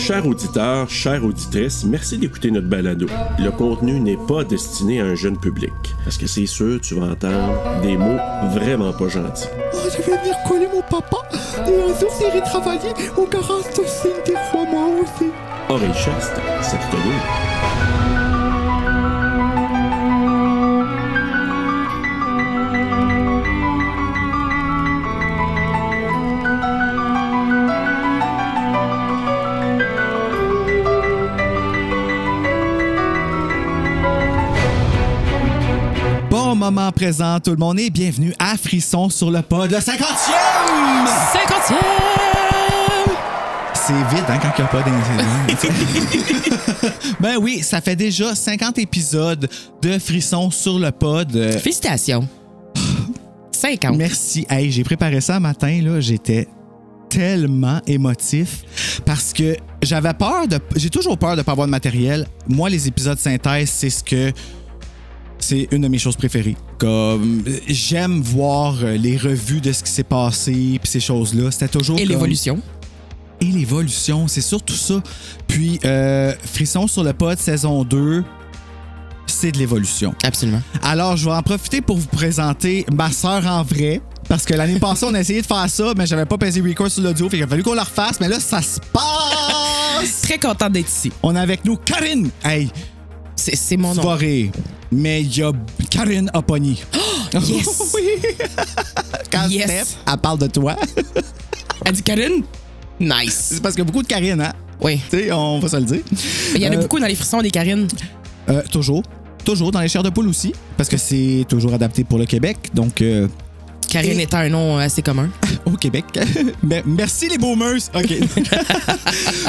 Chers auditeurs, chères auditrices, merci d'écouter notre balado. Le contenu n'est pas destiné à un jeune public. Parce que c'est sûr, tu vas entendre des mots vraiment pas gentils. Oh, je vais venir coller mon papa. Et un jour, j'irai travailler au garage de Cindy moi aussi. Oreille chaste, c'est tenu. Bon moment présent, tout le monde, et bienvenue à Frisson sur le pod, le 50e! 50e! C'est vide, hein, quand il n'y a pas d'incident. Ben oui, ça fait déjà 50 épisodes de Frisson sur le pod. Félicitations. 50. Merci. Hey, j'ai préparé ça un matin, là, j'étais tellement émotif parce que j'avais peur de... J'ai toujours peur de ne pas avoir de matériel. Moi, les épisodes synthèse, c'est une de mes choses préférées. Comme j'aime voir les revues de ce qui s'est passé puis ces choses-là. C'était toujours Et l'évolution. Et l'évolution, c'est surtout ça. Puis Frisson sur le pod saison 2, c'est de l'évolution. Absolument. Alors, je vais en profiter pour vous présenter ma sœur en vrai. Parce que l'année passée, on a essayé de faire ça, mais j'avais pas pesé record sur l'audio. Fait qu'il a fallu qu'on le refasse. Mais là, ça se passe! Très content d'être ici. On est avec nous Karine. Hey, c'est mon nom. tu vas rire. Mais il y a Karine Aponi. Oh, yes! Oui! Quand Yes. Steph, elle parle de toi. Elle dit Karine? Nice. C'est parce qu'il y a beaucoup de Karine, hein? Oui. Tu sais, on va se le dire. Il y en a beaucoup dans les frissons des Karines. Toujours. Toujours dans les chairs de poule aussi. Parce que c'est toujours adapté pour le Québec. Donc, Karine étant un nom assez commun. au Québec. Merci les boomers. OK.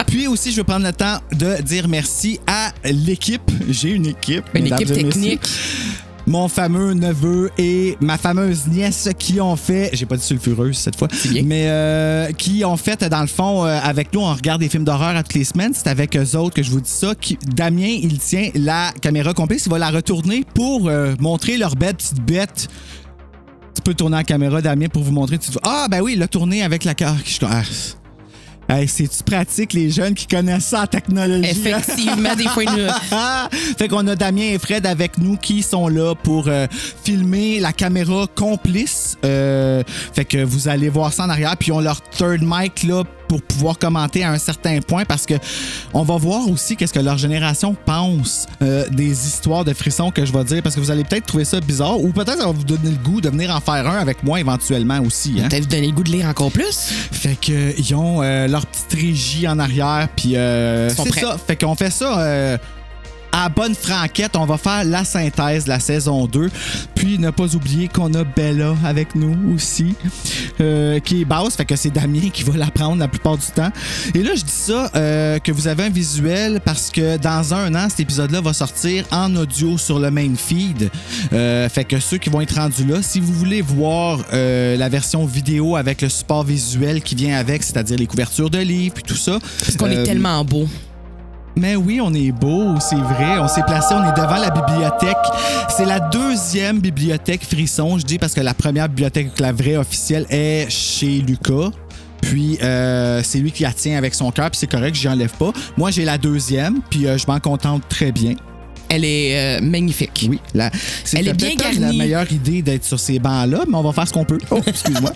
Puis aussi, je veux prendre le temps de dire merci à l'équipe. J'ai une équipe. Une mesdames équipe et messieurs. technique. Mon fameux neveu et ma fameuse nièce qui ont fait, j'ai pas dit sulfureuse cette fois, bien. mais qui ont fait, dans le fond, avec nous, on regarde des films d'horreur à toutes les semaines. C'est avec eux autres que je vous dis ça. Damien, il tient la caméra complice. Il va la retourner pour montrer leur belle petite bête. Tu peux tourner la caméra, Damien, pour vous montrer. Ah, ben oui, il l'a tourné avec la carte. Hey, c'est-tu pratique, les jeunes qui connaissent ça en technologie? Effectivement, des fois, une... Fait qu'on a Damien et Fred avec nous qui sont là pour filmer la caméra complice. Fait que vous allez voir ça en arrière. Puis on leur third mic là pour pouvoir commenter à un certain point parce que on va voir aussi qu'est-ce que leur génération pense des histoires de frissons que je vais dire parce que vous allez peut-être trouver ça bizarre ou peut-être ça va vous donner le goût de venir en faire un avec moi éventuellement aussi. Hein? Peut-être vous donner le goût de lire encore plus. Fait que ils ont leur petite régie en arrière puis c'est prêts. ça. Fait qu'on fait ça à bonne franquette, on va faire la synthèse de la saison 2. Puis ne pas oublier qu'on a Bella avec nous aussi, qui est basse, fait que c'est Damien qui va la prendre la plupart du temps. Et là, je dis ça, que vous avez un visuel parce que dans un an, cet épisode-là va sortir en audio sur le main feed. Fait que ceux qui vont être rendus là, si vous voulez voir la version vidéo avec le support visuel qui vient avec, c'est-à-dire les couvertures de livres puis tout ça. Parce qu'on est tellement beau. Mais oui, on est beau, c'est vrai. On s'est placé, on est devant la bibliothèque. C'est la deuxième bibliothèque Frisson, je dis, parce que la première bibliothèque, la vraie officielle, est chez Lucas. Puis c'est lui qui la tient avec son cœur, puis c'est correct, j'y enlève pas. Moi, j'ai la deuxième, puis je m'en contente très bien. Elle est magnifique. Oui, elle est bien peut-être garnie. la meilleure idée d'être sur ces bancs-là, mais on va faire ce qu'on peut. Oh, excuse-moi.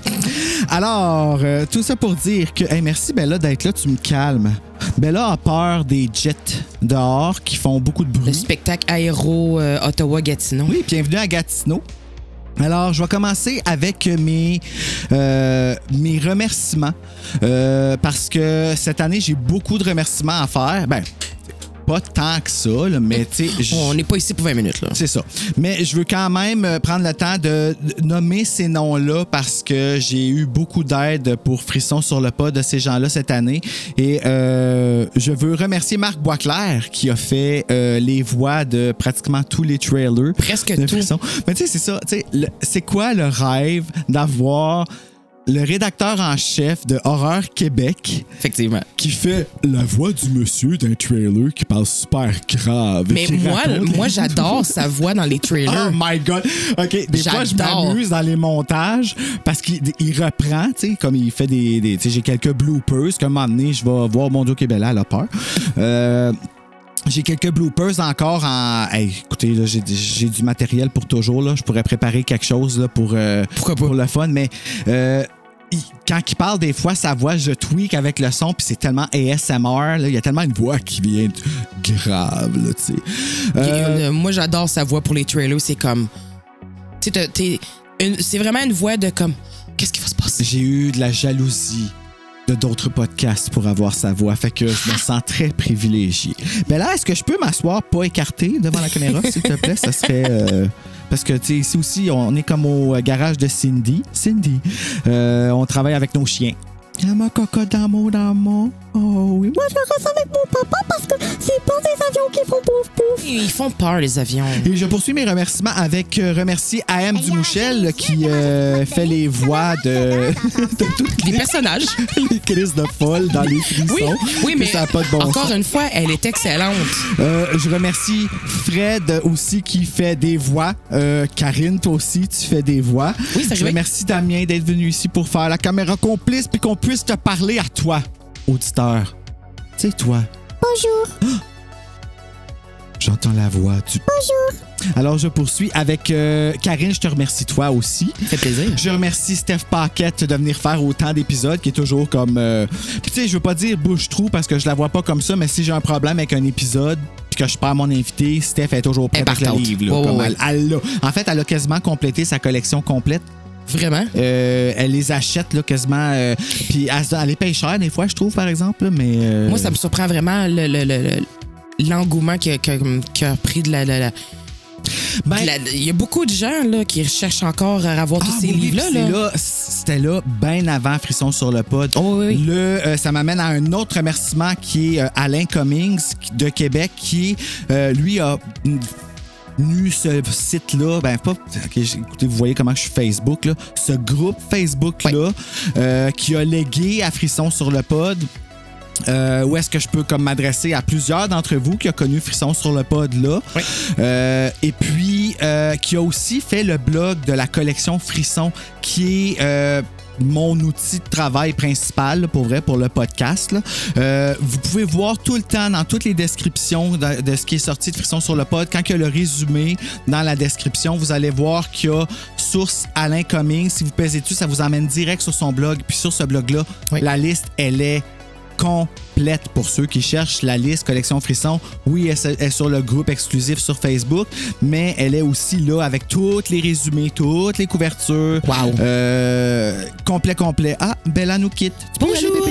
Alors, tout ça pour dire que... Hey, merci, Bella, d'être là. Tu me calmes. Bella a peur des jets dehors qui font beaucoup de bruit. Le spectacle aéro Ottawa-Gatineau. Oui, bienvenue à Gatineau. Alors, je vais commencer avec mes remerciements parce que cette année, j'ai beaucoup de remerciements à faire. Ben, pas tant que ça, là, mais tu sais... On n'est pas ici pour 20 minutes, là. C'est ça. Mais je veux quand même prendre le temps de nommer ces noms-là parce que j'ai eu beaucoup d'aide pour Frisson sur le pod de ces gens-là cette année. Et je veux remercier Marc Boisclair qui a fait les voix de pratiquement tous les trailers. Presque de tout. Frisson. Mais tu sais, c'est ça. Tu sais, c'est quoi le rêve d'avoir le rédacteur en chef de Horreur Québec. Effectivement. Qui fait la voix du monsieur d'un trailer qui parle super grave. Mais moi, j'adore sa voix dans les trailers. Oh my God! OK, des fois, je m'amuse dans les montages parce qu'il reprend, tu sais, comme il fait des tu sais, j'ai quelques bloopers. Comme un moment donné, je vais voir Mon Dieu Québec, elle a peur. J'ai quelques bloopers encore en... Hey, écoutez, là, j'ai du matériel pour toujours. Là. Je pourrais préparer quelque chose là, pour le fun, mais... quand il parle des fois, sa voix, je tweak avec le son, puis c'est tellement ASMR. Là, il y a tellement une voix qui vient grave, là, tu sais. Moi, j'adore sa voix pour les trailers. C'est comme... Tu sais, c'est vraiment une voix de comme... Qu'est-ce qui va se passer? J'ai eu de la jalousie de d'autres podcasts pour avoir sa voix. Fait que je me sens très privilégié. Ben là, est-ce que je peux m'asseoir pas écarté devant la caméra, s'il te plaît? Ça serait... Parce que, tu sais, ici aussi, on est comme au garage de Cindy. On travaille avec nos chiens. Ma cocotte d'amour. Oh oui. Moi, je reste avec mon papa parce que c'est pas des avions qui font pouf pouf. Ils font peur, les avions. Et je poursuis mes remerciements avec remercier AM Dumouchel qui fait les voix de toutes les personnages. Les crises de folle dans les frissons. Oui, mais ça a pas de bon encore sens. une fois, elle est excellente. Je remercie Fred aussi qui fait des voix. Karine, toi aussi, tu fais des voix. Oui, ça Je remercie Damien d'être venu ici pour faire la caméra complice puis qu'on puisse te parler à toi, auditeur. Tu sais, toi. Bonjour. J'entends la voix du... Bonjour. Alors, je poursuis avec Karine. Je te remercie, toi aussi. Ça fait plaisir. Je remercie Steph Paquette de venir faire autant d'épisodes, qui est toujours comme... Puis, tu sais, je veux pas dire bouche-trou parce que je la vois pas comme ça, mais si j'ai un problème avec un épisode puis que je perds mon invité, Steph est toujours prête avec le livre. Là, comme elle en fait, elle a quasiment complété sa collection complète. Vraiment? Elle les achète là, quasiment. Puis elle les paye cher des fois, je trouve, par exemple. Mais moi, ça me surprend vraiment l'engouement qui a pris de la... Il y a beaucoup de gens là, qui cherchent encore à avoir tous ces livres-là. C'était là bien avant Frisson sur le pod. Oh, oui. Ça m'amène à un autre remerciement qui est Alain Cummings de Québec qui, lui, a... ce site-là, écoutez, vous voyez comment je suis Facebook, là, ce groupe Facebook-là qui a légué à Frisson sur le pod. Où est-ce que je peux comme m'adresser à plusieurs d'entre vous qui a connu Frisson sur le pod là. Oui. Et puis qui a aussi fait le blog de la collection Frisson qui est mon outil de travail principal là, pour le podcast. Là. Vous pouvez voir tout le temps dans toutes les descriptions de ce qui est sorti de Frisson sur le pod. Quand il y a le résumé dans la description, vous allez voir qu'il y a source Alain Cummings. Si vous pesez dessus, ça vous emmène direct sur son blog. Puis sur ce blog-là, la liste, elle est complète pour ceux qui cherchent la liste Collection Frisson. Oui, elle est sur le groupe exclusif sur Facebook, mais elle est aussi là avec tous les résumés, toutes les couvertures. Wow! Complet. Ah, Bella nous quitte. Bonjour!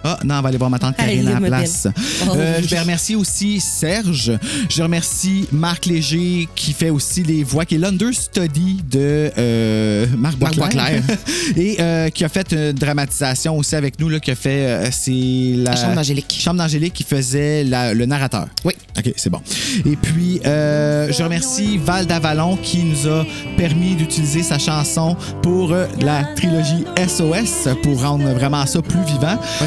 Ah, non, on va aller voir ma tante Karine à la place. Je vais remercier aussi Serge. Je remercie Marc Léger qui fait aussi les voix, qui est l'understudy de Marc Boisclair. Et qui a fait une dramatisation aussi avec nous, là, qui a fait c'est la Chambre d'Angélique. Chambre d'Angélique qui faisait le narrateur. Oui. OK, c'est bon. Et puis, je remercie Val d'Avalon qui nous a permis d'utiliser sa chanson pour la trilogie SOS pour rendre vraiment ça plus vivant. Oui.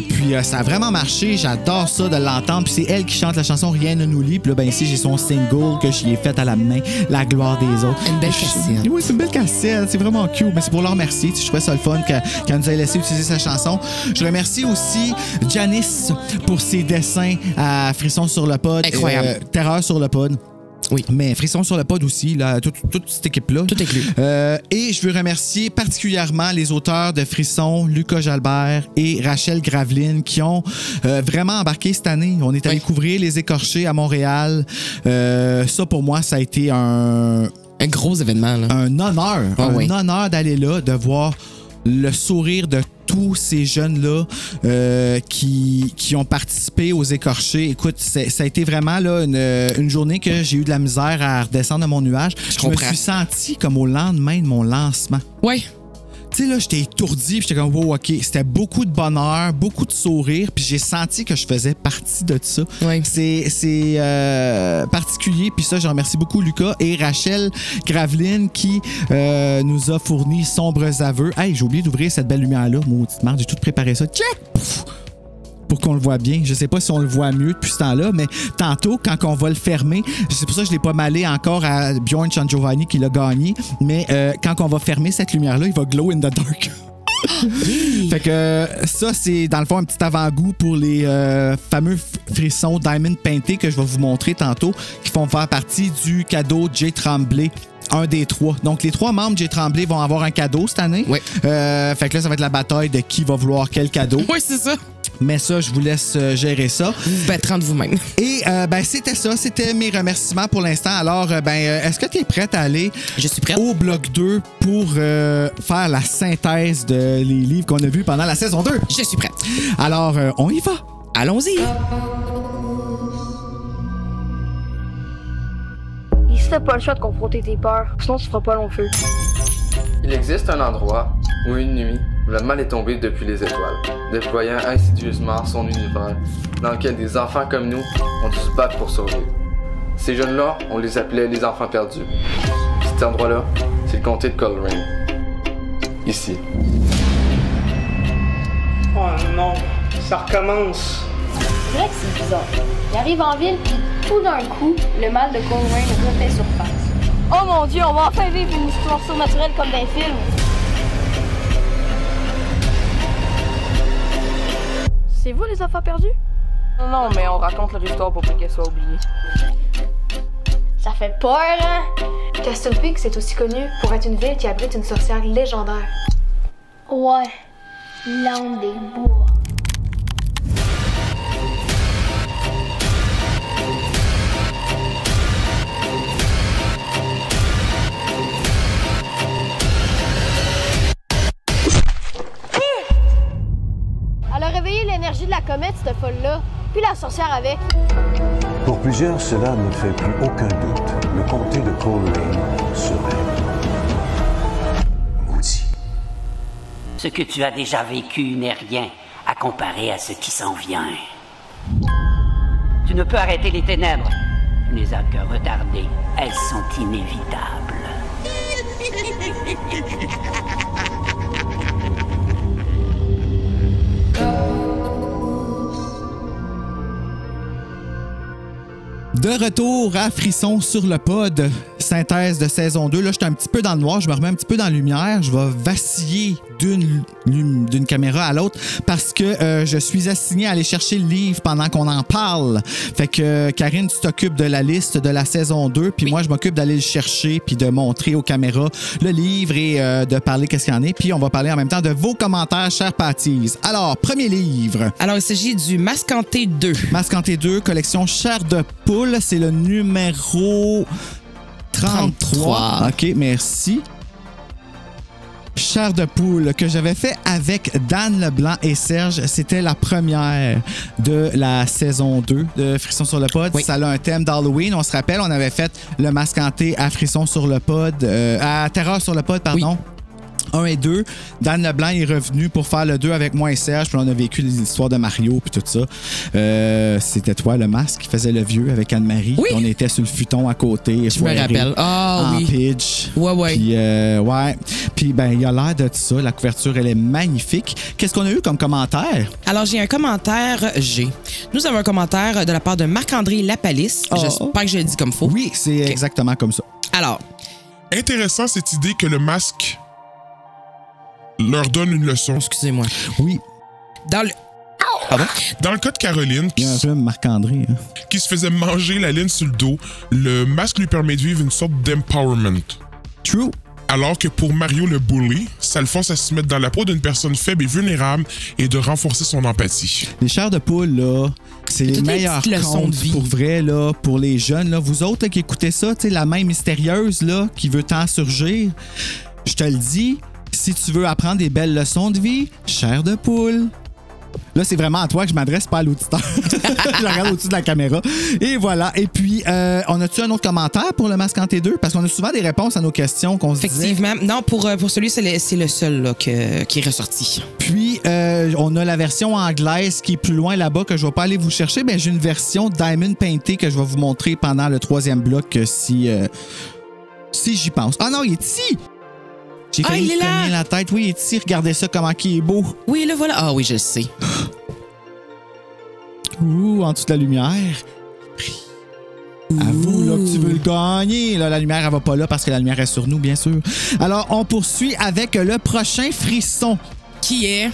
Puis ça a vraiment marché, j'adore ça de l'entendre. Puis c'est elle qui chante la chanson Rien ne nous lie. Puis là, ben ici, j'ai son single que j'y ai fait à la main, La gloire des autres. Une belle cassette. Oui, c'est une belle cassette, c'est vraiment cute. Mais c'est pour leur remercier. Je trouvais ça le fun qu'elle nous ait laissé utiliser sa chanson. Je remercie aussi Janice pour ses dessins à Frisson sur le pod. Incroyable. Terreur sur le pod. Oui. Mais Frisson sur le pod aussi, là, toute cette équipe-là. Tout inclus. Et je veux remercier particulièrement les auteurs de Frisson, Lucas Jalbert et Rachel Graveline qui ont vraiment embarqué cette année. On est allé couvrir les écorchés à Montréal. Ça, pour moi, ça a été un gros événement. Là. Un honneur. Honneur d'aller là, de voir le sourire de tous ces jeunes-là qui ont participé aux écorchés. Écoute, ça a été vraiment là, une journée que j'ai eu de la misère à redescendre de mon nuage. Je me suis senti comme au lendemain de mon lancement. Oui. Tu tu sais, là, j'étais étourdi, puis j'étais comme, wow, OK, c'était beaucoup de bonheur, beaucoup de sourire, puis j'ai senti que je faisais partie de ça. Oui. C'est particulier, puis ça, je remercie beaucoup Lucas et Rachel Graveline qui nous a fourni Sombres Aveux. Hey, j'ai oublié d'ouvrir cette belle lumière-là, maudite merde, j'ai tout préparé ça. Check! Pouf! Pour qu'on le voit bien. Je sais pas si on le voit mieux depuis ce temps-là, mais tantôt, quand on va le fermer, c'est pour ça que je l'ai pas malé encore à Bjorn Giovanni qui l'a gagné, mais quand on va fermer cette lumière-là, il va glow in the dark. Fait que ça, c'est dans le fond un petit avant-goût pour les fameux frissons Diamond Painté que je vais vous montrer tantôt, qui font faire partie du cadeau Jay Tremblay. Un des 3. Donc, les 3 membres de Jay Tremblay vont avoir un cadeau cette année. Oui. Fait que là, ça va être la bataille de qui va vouloir quel cadeau. Oui, c'est ça. Mais ça, je vous laisse gérer ça. Vous vous battrez entre vous-même. Et c'était ça. C'était mes remerciements pour l'instant. Alors, est-ce que tu es prête à aller Je suis prête. au bloc 2 pour faire la synthèse de les livres qu'on a vus pendant la saison 2? Je suis prête. Alors, on y va. Allons-y. Ici, t'as pas le choix de confronter tes peurs, sinon tu feras pas long feu. Il existe un endroit où une nuit, le mal est tombé depuis les étoiles, déployant insidieusement son univers, dans lequel des enfants comme nous ont dû se battre pour survivre. Ces jeunes-là, on les appelait les enfants perdus. Cet endroit-là, c'est le comté de Coleraine. Ici. Oh non, ça recommence. C'est vrai que c'est bizarre. Il arrive en ville, puis tout d'un coup, le mal de Coleraine refait surface. Oh mon Dieu, on va enfin vivre une histoire surnaturelle comme dans les films. C'est vous les enfants perdus? Non, mais on raconte leur histoire pour pas qu'elle soit oubliée. Ça fait peur, hein? Castle Peak, c'est aussi connu pour être une ville qui abrite une sorcière légendaire. Ouais, l'âme des bois. Elle a réveillé l'énergie de la comète, cette folle-là. Puis la sorcière avec. Pour plusieurs, cela ne fait plus aucun doute. Le comté de Coleraine serait maudit. Ce que tu as déjà vécu n'est rien à comparer à ce qui s'en vient. Tu ne peux arrêter les ténèbres. Tu ne les as que retardées. Elles sont inévitables. De retour à Frisson sur le pod, synthèse de saison 2. Là, j'étais un petit peu dans le noir, je me remets un petit peu dans la lumière. Je vais vaciller d'une caméra à l'autre parce que je suis assigné à aller chercher le livre pendant qu'on en parle. Fait que Karine, tu t'occupes de la liste de la saison 2, puis moi, je m'occupe d'aller le chercher puis de montrer aux caméras le livre et de parler qu'est-ce qu'il y en est. Puis on va parler en même temps de vos commentaires, chers Patties. Alors, premier livre. Alors, il s'agit du Mascanté 2. Mascanté 2, collection Chair de poule. C'est le numéro 33. OK, merci. Chair de poule que j'avais fait avec Dan Leblanc et Serge. C'était la première de la saison 2 de Frisson sur le pod. Oui. Ça a un thème d'Halloween. On se rappelle, on avait fait le Mascanté à Frisson sur le pod, à Terreur sur le pod, pardon. Oui. 1 et 2. Dan Leblanc est revenu pour faire le 2 avec moi et Serge. Puis on a vécu les histoires de Mario puis tout ça. C'était toi, le masque, qui faisait le vieux avec Anne-Marie. Oui. On était sur le futon à côté. Je me rappelle. Ah oui. En pitch. Ouais. Puis, ouais. Puis, ben, il a l'air de ça. La couverture, elle est magnifique. Qu'est-ce qu'on a eu comme commentaire? Alors, j'ai un commentaire G. Nous avons un commentaire de la part de Marc-André Lapalisse. J'espère que je le dis comme faut. Oui, c'est exactement comme ça. Alors. Intéressant cette idée que le masque leur donne une leçon. Excusez-moi. Oui. Dans le... Pardon? Dans le cas de Caroline, il y a un rhume, Marc-André, hein, qui se faisait manger la laine sur le dos, le masque lui permet de vivre une sorte d'empowerment. True. Alors que pour Mario le bully, ça le force à se mettre dans la peau d'une personne faible et vulnérable et de renforcer son empathie. Les chairs de poule, là, c'est les meilleurs contes pour vrai, là, pour les jeunes. Là. Vous autres là, qui écoutez ça, la main mystérieuse là, qui veut tant surgir, je te le dis, si tu veux apprendre des belles leçons de vie, chair de poule. Là, c'est vraiment à toi que je m'adresse, pas à l'auditeur. Je regarde au-dessus de la caméra. Et voilà. Et puis, on a-tu un autre commentaire pour le masque en T2? Parce qu'on a souvent des réponses à nos questions qu'on se disait. Effectivement. Non, pour celui, c'est le seul là, qui est ressorti. Puis, on a la version anglaise qui est plus loin là-bas, que je ne vais pas aller vous chercher. Mais j'ai une version Diamond Painted que je vais vous montrer pendant le 3e bloc si j'y pense. Ah non, il est ici! J'ai failli il est là! la tête. Oui, il est ici. Regardez ça, comment il est beau. Oui, le voilà. Ah oui, je le sais. Ouh, en dessous de la lumière. Avoue là, que tu veux le gagner. Là, la lumière, elle va pas là parce que la lumière est sur nous, bien sûr. Alors, on poursuit avec le prochain frisson. Qui est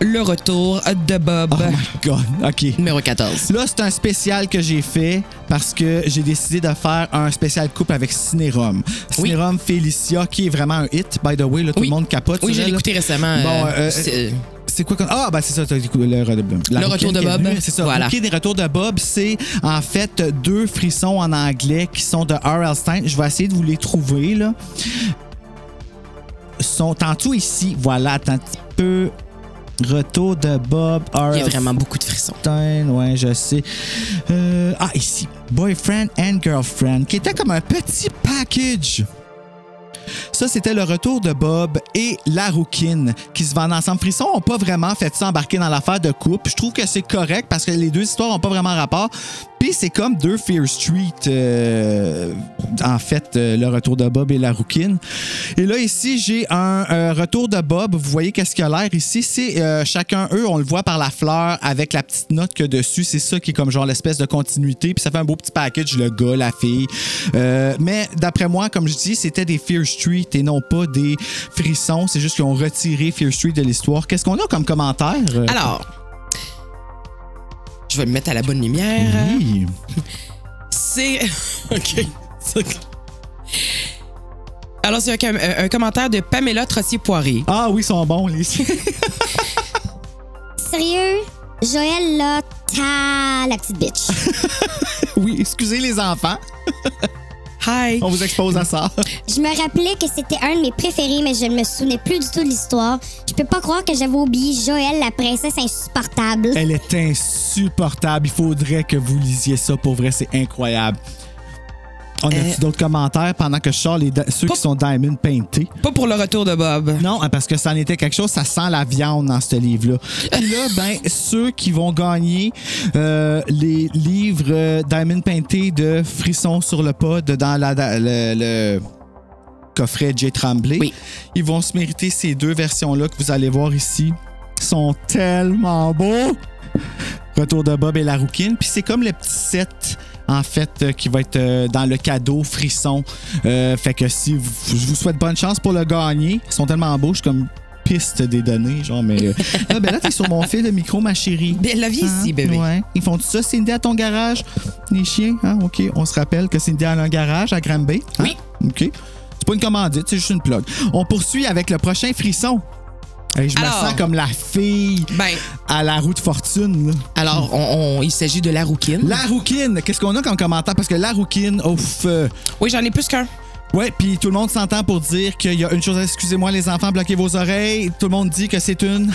le retour de Bob. Oh my God, OK. Numéro 14. Là, c'est un spécial que j'ai fait parce que j'ai décidé de faire un spécial couple avec Cinérum. Cinérum Félicia, qui est vraiment un hit, by the way. Là, tout le monde capote. Oui, j'ai écouté récemment. Bon, c'est quoi? Ah, ben c'est ça, le retour de Bob. C'est ça. Voilà. Le des retours de Bob, c'est en fait 2 frissons en anglais qui sont de R.L. Stine. Je vais essayer de vous les trouver, là. Sont en tout ici. Voilà, attends un petit peu. Retour de Bob. Il y a vraiment beaucoup de frissons. Ouais, je sais. Ici. Boyfriend and Girlfriend, qui était comme un petit package. Ça, c'était le retour de Bob et la rouquine qui se vendent ensemble. Frisson n'ont pas vraiment fait ça embarquer dans l'affaire de couple. Je trouve que c'est correct parce que les deux histoires n'ont pas vraiment rapport. Puis c'est comme 2 Fear Street, en fait, le retour de Bob et la rouquine. Et là, ici, j'ai un retour de Bob. Vous voyez qu'est-ce qu'il a l'air ici? C'est chacun, eux, on le voit par la fleur avec la petite note qu'il y a dessus. C'est ça qui est comme genre l'espèce de continuité. Puis ça fait un beau petit package, le gars, la fille. Mais d'après moi, comme je dis, c'était des Fear Street et non pas des frissons. C'est juste qu'ils ont retiré Fear Street de l'histoire. Qu'est-ce qu'on a comme commentaire? Alors, je vais me mettre à la bonne lumière. Oui. C'est... OK. Alors, c'est un commentaire de Pamela Trossier-Poirier. Ah oui, ils sont bons, les... Sérieux? Joël, là, la petite bitch. Oui, excusez les enfants. Hi. On vous expose à ça. Je me rappelais que c'était un de mes préférés, mais je ne me souvenais plus du tout de l'histoire. Je peux pas croire que j'avais oublié Joël, la princesse insupportable. Elle est insupportable. Il faudrait que vous lisiez ça. Pour vrai, c'est incroyable. On a-tu d'autres commentaires pendant que je sors ceux qui sont Diamond Painted? Pas pour le retour de Bob. Non, parce que ça en était quelque chose, ça sent la viande dans ce livre-là. Puis là, ben, ceux qui vont gagner les livres Diamond Painted de Frisson sur le pod dans le coffret J. Tremblay, ils vont se mériter ces 2 versions-là que vous allez voir ici. Ils sont tellement beaux! Retour de Bob et la rouquine. Puis c'est comme le petit set, en fait, qui va être dans le cadeau Frisson. Fait que si je vous souhaite bonne chance pour le gagner. Ils sont tellement beaux, je suis comme piste des données, genre, mais... là, t'es sur mon fil de micro, ma chérie. La vie ici, bébé. Ouais. Ils font tout ça, Cindy, à ton garage? Les chiens, hein? OK. On se rappelle que Cindy a un garage à Granby. Hein? Oui. OK. C'est pas une commandite, c'est juste une plug. On poursuit avec le prochain Frisson. Hey, je me sens comme la fille à la roue de fortune. Là. Alors, il s'agit de la rouquine. La rouquine! Qu'est-ce qu'on a comme commentaire? Parce que la rouquine, ouf... Oui, j'en ai plus qu'un. Ouais, puis tout le monde s'entend pour dire qu'il y a une chose... Excusez-moi, les enfants, bloquez vos oreilles. Tout le monde dit que c'est une...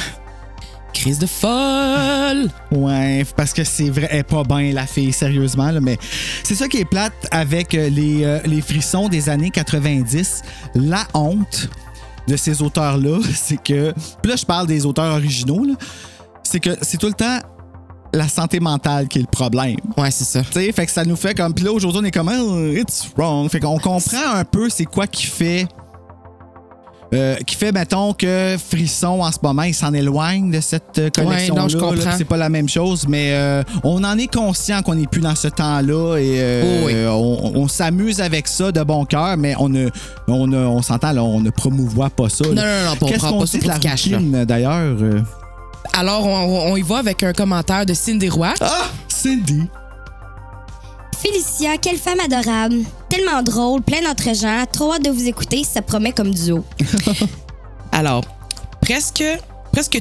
Crise de folle! Ouais, parce que c'est vrai, elle est pas bien, la fille, sérieusement. Là, mais c'est ça qui est plate avec les frissons des années 90. La honte de ces auteurs-là, c'est que... Puis là, je parle des auteurs originaux, là. C'est que c'est tout le temps la santé mentale qui est le problème. Ouais, c'est ça. Tu sais, fait que ça nous fait comme... Puis là, aujourd'hui, on est comme... Oh, it's wrong. Fait qu'on comprend un peu c'est quoi qui fait... mettons, que Frisson, en ce moment, il s'en éloigne de cette collection-là. Ouais, non, je comprends. C'est pas la même chose, mais on en est conscient qu'on n'est plus dans ce temps-là et on s'amuse avec ça de bon cœur, mais on s'entend, là, on ne promouvoit pas ça. Non, on prend pas ça pour la cash, routine, d'ailleurs? Alors, on y va avec un commentaire de Cindy Roy. Ah! Cindy! Félicia, quelle femme adorable. Tellement drôle, plein d'entre-gens. Trop hâte de vous écouter, ça promet comme duo. Alors, presque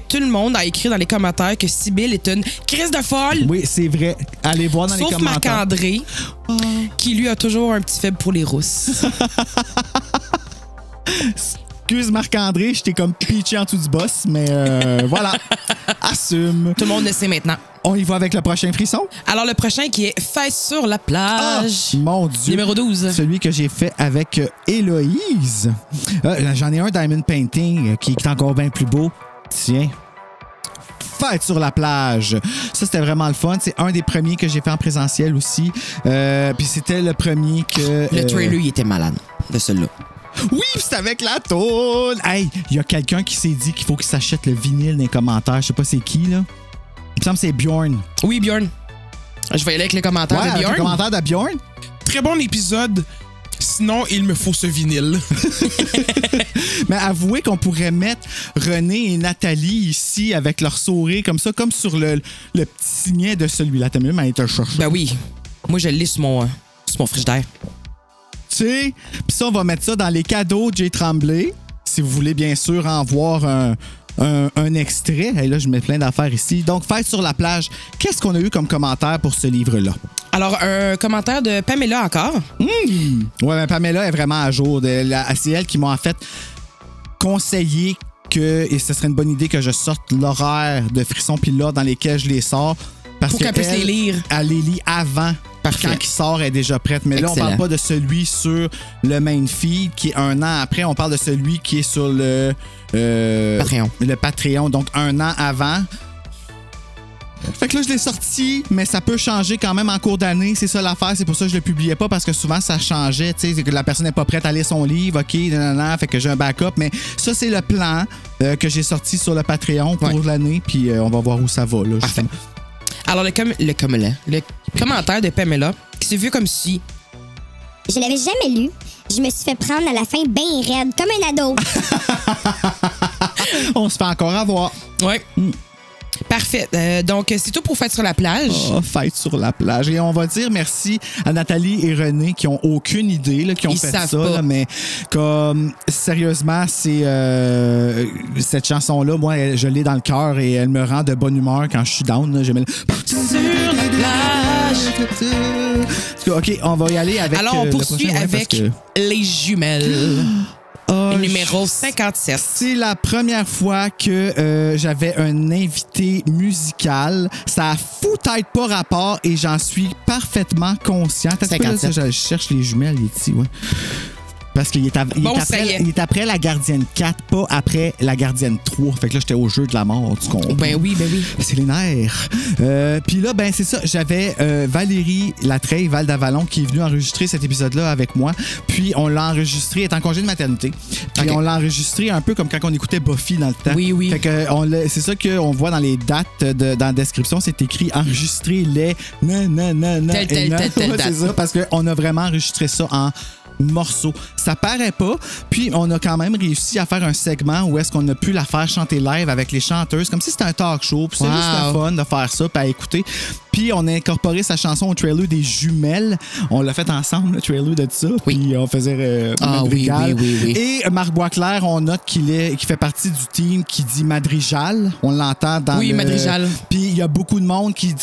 tout le monde a écrit dans les commentaires que Sibylle est une crise de folle. Oui, c'est vrai. Allez voir dans les commentaires. Sauf Marc-André, qui lui a toujours un petit faible pour les rousses. m'excuse, Marc-André, je t'ai comme pitché en dessous du boss, mais voilà. Assume. Tout le monde le sait maintenant. On y va avec le prochain frisson? Alors, le prochain qui est Fête sur la plage. Oh, mon Dieu. Numéro 12. Celui que j'ai fait avec Héloïse. J'en ai un Diamond Painting qui est encore bien plus beau. Tiens. Fête sur la plage. Ça, c'était vraiment le fun. C'est un des premiers que j'ai fait en présentiel aussi. Puis c'était le premier que... Le trailer, il était malade de celui-là. Oui, c'est avec la toune. Hey, il y a quelqu'un qui s'est dit qu'il faut qu'il s'achète le vinyle dans les commentaires. Je sais pas c'est qui, là. Il me semble que c'est Bjorn. Oui, Bjorn. Je vais y aller avec les commentaires de Bjorn. Les commentaires de Bjorn. Très bon épisode. Sinon, il me faut ce vinyle. Mais avouez qu'on pourrait mettre René et Nathalie ici avec leur sourire comme ça, comme sur le petit signet de celui-là. T'as même à être cherché. Ben oui. Moi, je l'ai sur mon frigidaire. Tu sais, puis ça, on va mettre ça dans les cadeaux de Jay Tremblay. Si vous voulez, bien sûr, en voir un extrait. Et là, je mets plein d'affaires ici. Donc, Fête sur la plage. Qu'est-ce qu'on a eu comme commentaire pour ce livre-là? Alors, un commentaire de Pamela encore. Oui, mais Pamela est vraiment à jour. C'est elle qui m'a en fait conseillé et ce serait une bonne idée que je sorte l'horaire de Frisson puis là dans lesquels je les sors. Parce pour qu'elle puisse les lire. Elle les lit avant. Parfait. Quand il sort, elle est déjà prête. Mais excellent. Là, on parle pas de celui sur le main feed qui est un an après. On parle de celui qui est sur le Patreon. Le Patreon, donc un an avant. Fait que là, je l'ai sorti, mais ça peut changer quand même en cours d'année. C'est ça l'affaire. C'est pour ça que je le publiais pas, parce que souvent, ça changeait. Tu sais, que la personne n'est pas prête à lire son livre. OK, fait que j'ai un backup. Mais ça, c'est le plan que j'ai sorti sur le Patreon pour l'année. Puis on va voir où ça va. Là, parfait. Alors, le commentaire de Pamela, qui s'est vu comme si... Je l'avais jamais lu. Je me suis fait prendre à la fin bien raide, comme un ado. On se fait encore avoir. Oui. Parfait. Donc, c'est tout pour Fête sur la plage. Oh, Fête sur la plage. Et on va dire merci à Nathalie et René qui ont aucune idée, là, qui ont fait ça. Là, mais comme, sérieusement, c'est cette chanson-là, moi, je l'ai dans le cœur et elle me rend de bonne humeur quand je suis down. Là, j'aime sur la plage. OK, on va y aller avec... Alors, on poursuit avec Les Jumelles. Numéro 57. C'est la première fois que j'avais un invité musical. Ça a peut-être pas rapport et j'en suis parfaitement conscient. Je cherche les jumelles ici, ouais. Parce qu'il est, il est après la gardienne 4, pas après la gardienne 3. Fait que là, j'étais au jeu de la mort, tu comprends? Ben oui. C'est les nerfs. Puis là, ben c'est ça. J'avais Valérie Latreille, Val d'Avalon, qui est venue enregistrer cet épisode-là avec moi. Puis on l'a enregistré, elle est en congé de maternité. Puis on l'a enregistré un peu comme quand on écoutait Buffy dans le temps. Oui. Fait que c'est ça qu'on voit dans les dates dans la description. C'est écrit enregistrer les c'est ça, parce qu'on a vraiment enregistré ça en morceaux. Ça paraît pas. Puis, on a quand même réussi à faire un segment où est-ce qu'on a pu la faire chanter live avec les chanteuses, comme si c'était un talk show. Puis, c'est juste le fun de faire ça, puis à écouter. Puis, on a incorporé sa chanson au trailer des Jumelles. On l'a fait ensemble, le trailer de ça. Oui. Puis, on faisait Madrigal. Oui. Et Marc Boisclair, on note qu'il fait partie du team qui dit Madrigal. On l'entend dans Madrigal. Puis, il y a beaucoup de monde qui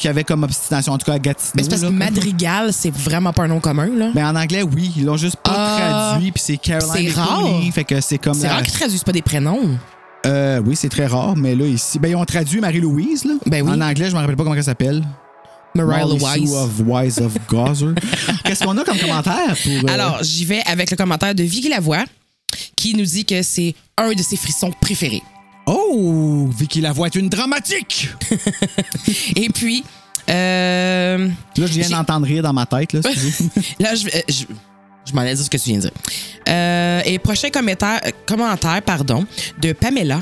avait comme obstination, en tout cas à Gatineau. Mais c'est parce que Madrigal, c'est vraiment pas un nom commun, là. Mais en anglais, oui. Ils l'ont juste pas traduit, puis c'est Caroline. C'est rare. Fait que c'est comme. C'est rare qu'ils traduisent pas des prénoms. Oui, c'est très rare, mais là, ici. Ben, ils ont traduit Marie-Louise, là. Ben oui. En anglais, je me rappelle pas comment elle s'appelle. Mariah Wise. of Wise of Gazer. Qu'est-ce qu'on a comme commentaire pour. Alors, j'y vais avec le commentaire de Vicky Lavoie, qui nous dit que c'est un de ses frissons préférés. Oh! Vicky Lavoie est une dramatique! Et puis. Là, je viens d'entendre rire dans ma tête. Là, là, je m'en ai dit ce que tu viens de dire. Et prochain commentaire de Pamela.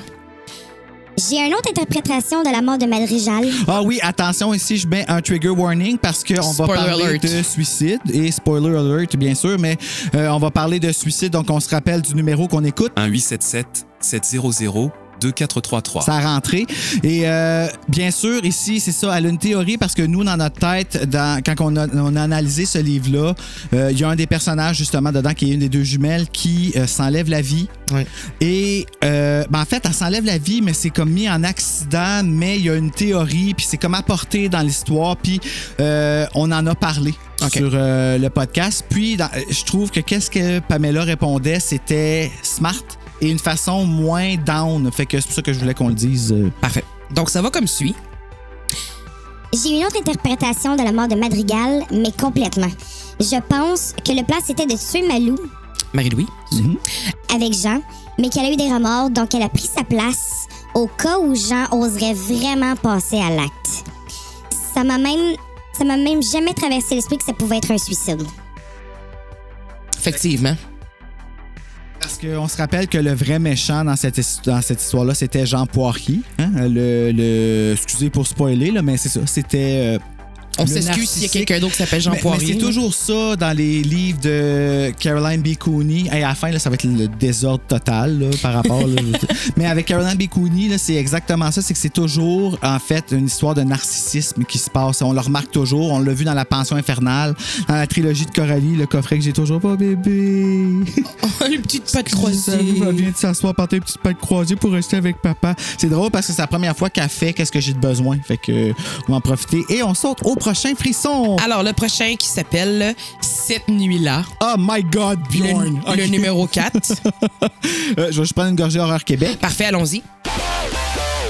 J'ai une autre interprétation de la mort de Madrigal. Ah oui, attention, ici, je mets un trigger warning parce qu'on va parler de suicide. Et spoiler alert, bien sûr, mais on va parler de suicide. Donc, on se rappelle du numéro qu'on écoute. 1-877-700-2433. Ça a rentré. Et bien sûr, ici, c'est ça, elle a une théorie parce que nous, dans notre tête, quand on a analysé ce livre-là, il y a un des personnages, justement, dedans, qui est une des deux jumelles, qui s'enlève la vie. Oui. Et en fait, elle s'enlève la vie, mais c'est comme mis en accident, mais il y a une théorie, puis c'est comme apporté dans l'histoire, puis on en a parlé. Okay. Sur le podcast. Puis, je trouve que qu'est-ce que Pamela répondait, c'était smart. et une façon moins down. Fait que c'est pour ça que je voulais qu'on le dise. Parfait. Donc, ça va comme suit. J'ai une autre interprétation de la mort de Madrigal, mais complètement. Je pense que le plan, c'était de tuer Malou. Marie-Louis. Avec Jean, mais qu'elle a eu des remords, donc elle a pris sa place au cas où Jean oserait vraiment passer à l'acte. Ça m'a même jamais traversé l'esprit que ça pouvait être un suicide. Effectivement. Parce qu'on se rappelle que le vrai méchant dans cette histoire-là, c'était Jean Poirier. Hein? Excusez pour spoiler, là, mais c'est ça. C'était... on s'excuse s'il y a quelqu'un d'autre qui s'appelle Jean Poirier. Mais c'est toujours ça dans les livres de Caroline B. Cooney. À la fin, là, ça va être le désordre total là, par rapport. Là, mais avec Caroline B. Cooney, là, c'est exactement ça. C'est que c'est toujours, en fait, une histoire de narcissisme qui se passe. On le remarque toujours. On l'a vu dans La Pension infernale, dans la trilogie de Coralie, le coffret que j'ai toujours pas, bébé. Oh, les petites pattes croisées. Elle vient de s'asseoir, porter les petites pattes croisées pour rester avec papa. C'est drôle parce que c'est la première fois qu'elle fait qu'est-ce que j'ai de besoin. Fait que on va en profiter. Et on saute au prochain frisson. Alors, le prochain qui s'appelle Cette nuit-là. Oh my God, Bjorn. Le numéro 4. Je vais juste prendre une gorgée Horreur Québec. Parfait, allons-y.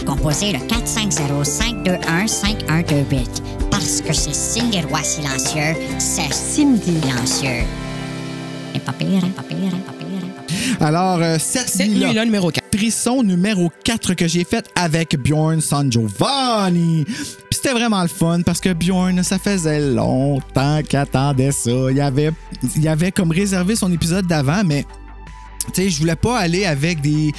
Composez le 450-521-5128. Parce que c'est Cindy Roy silencieux, c'est Cindy silencieux. Et pas pire, pas pire, pas pire. Alors, cette nuit-là, numéro 4. Frisson numéro 4 que j'ai fait avec Bjorn San Giovanni. Puis c'était vraiment le fun parce que Bjorn, ça faisait longtemps qu'il attendait ça. Il avait comme réservé son épisode d'avant, mais tu sais, je voulais pas aller avec des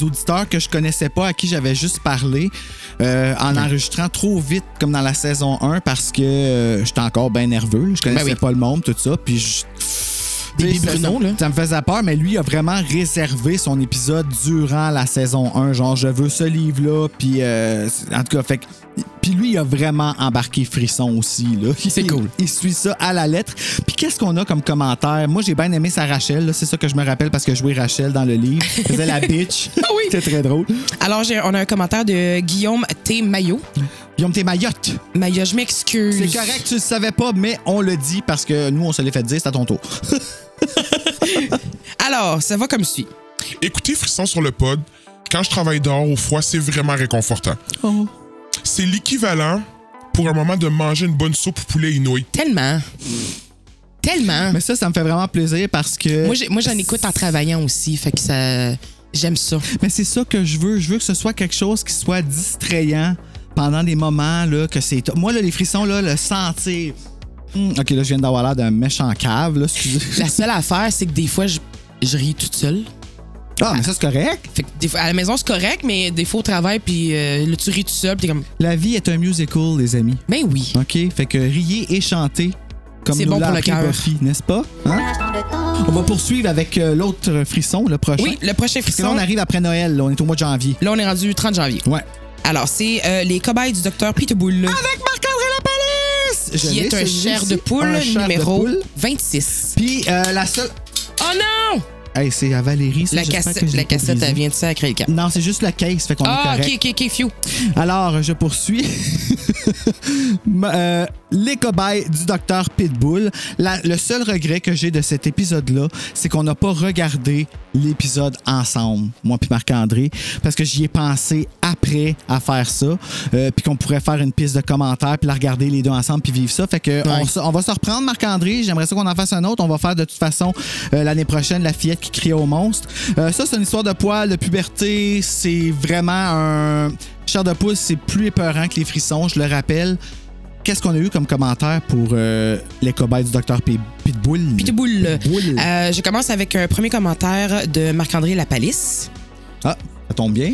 auditeurs que je connaissais pas, à qui j'avais juste parlé en enregistrant trop vite comme dans la saison 1 parce que j'étais encore bien nerveux. Je connaissais pas le monde, tout ça. Puis ça me faisait peur, mais lui a vraiment réservé son épisode durant la saison 1. Genre, je veux ce livre-là, puis en tout cas, fait que. Puis lui, il a vraiment embarqué Frisson aussi. C'est cool. Il suit ça à la lettre. Puis qu'est-ce qu'on a comme commentaire? Moi, j'ai bien aimé sa Rachel. C'est ça que je me rappelle parce que je jouais Rachel dans le livre. Elle faisait la bitch. Oui. C'était très drôle. Alors, on a un commentaire de Guillaume T. Maillot. Guillaume T. Mayotte. Maillot, je m'excuse. C'est correct, tu le savais pas, mais on le dit parce que nous, on se l'est fait dire. C'est à ton tour. Alors, ça va comme suit. Écouter Frisson sur le pod, quand je travaille dehors au froid, c'est vraiment réconfortant. Oh. C'est l'équivalent pour un moment de manger une bonne soupe poulet inouï. Tellement. Mais ça me fait vraiment plaisir parce que... Moi, j'en écoute en travaillant aussi, fait que ça... J'aime ça. Mais c'est ça que je veux. Je veux que ce soit quelque chose qui soit distrayant pendant des moments là, que c'est... Moi, là, les frissons, là, le sentir... OK, là, je viens d'avoir l'air d'un méchant cave, là, excusez. La seule affaire, c'est que des fois, je ris toute seule. Ah, mais ça, c'est correct. Fait que des fois, à la maison, c'est correct, mais des fois, au travail, puis là, tu ris tout seul, puis t'es comme... La vie est un musical, les amis. Ben oui. OK, fait que riez et chantez comme c'est nous bon l'a pour le appris cœur. Buffy, n'est-ce pas? Hein? On va poursuivre avec l'autre frisson, le prochain. Oui, le prochain frisson. Parce que là, on arrive après Noël, là, on est au mois de janvier. Là, on est rendu 30 janvier. Ouais. Alors, c'est les cobayes du Dr. Pitbull. Avec Marc-André Lapalisse! Qui est un chair de poule numéro 26. Puis la seule... Oh non! Hey, c'est à Valérie, ça. La cassette, elle vient de sacrer le camp. Non, c'est juste la case, fait qu'on est correct. OK, few. Alors, je poursuis. Les cobayes du Dr. Pitbull. Le seul regret que j'ai de cet épisode-là, c'est qu'on n'a pas regardé l'épisode ensemble, moi puis Marc-André, parce que j'y ai pensé après à faire ça, puis qu'on pourrait faire une piste de commentaires, puis la regarder les deux ensemble, puis vivre ça. Fait que on va se reprendre, Marc-André. J'aimerais ça qu'on en fasse un autre. On va faire de toute façon l'année prochaine La fillette qui criait au monstre. Ça, c'est une histoire de poil, de puberté. C'est vraiment un... Chair de poule, c'est plus épeurant que les frissons, je le rappelle. Qu'est-ce qu'on a eu comme commentaire pour les cobayes du Dr. Pitbull? Pitbull. Je commence avec un premier commentaire de Marc-André Lapalisse. Ah, ça tombe bien.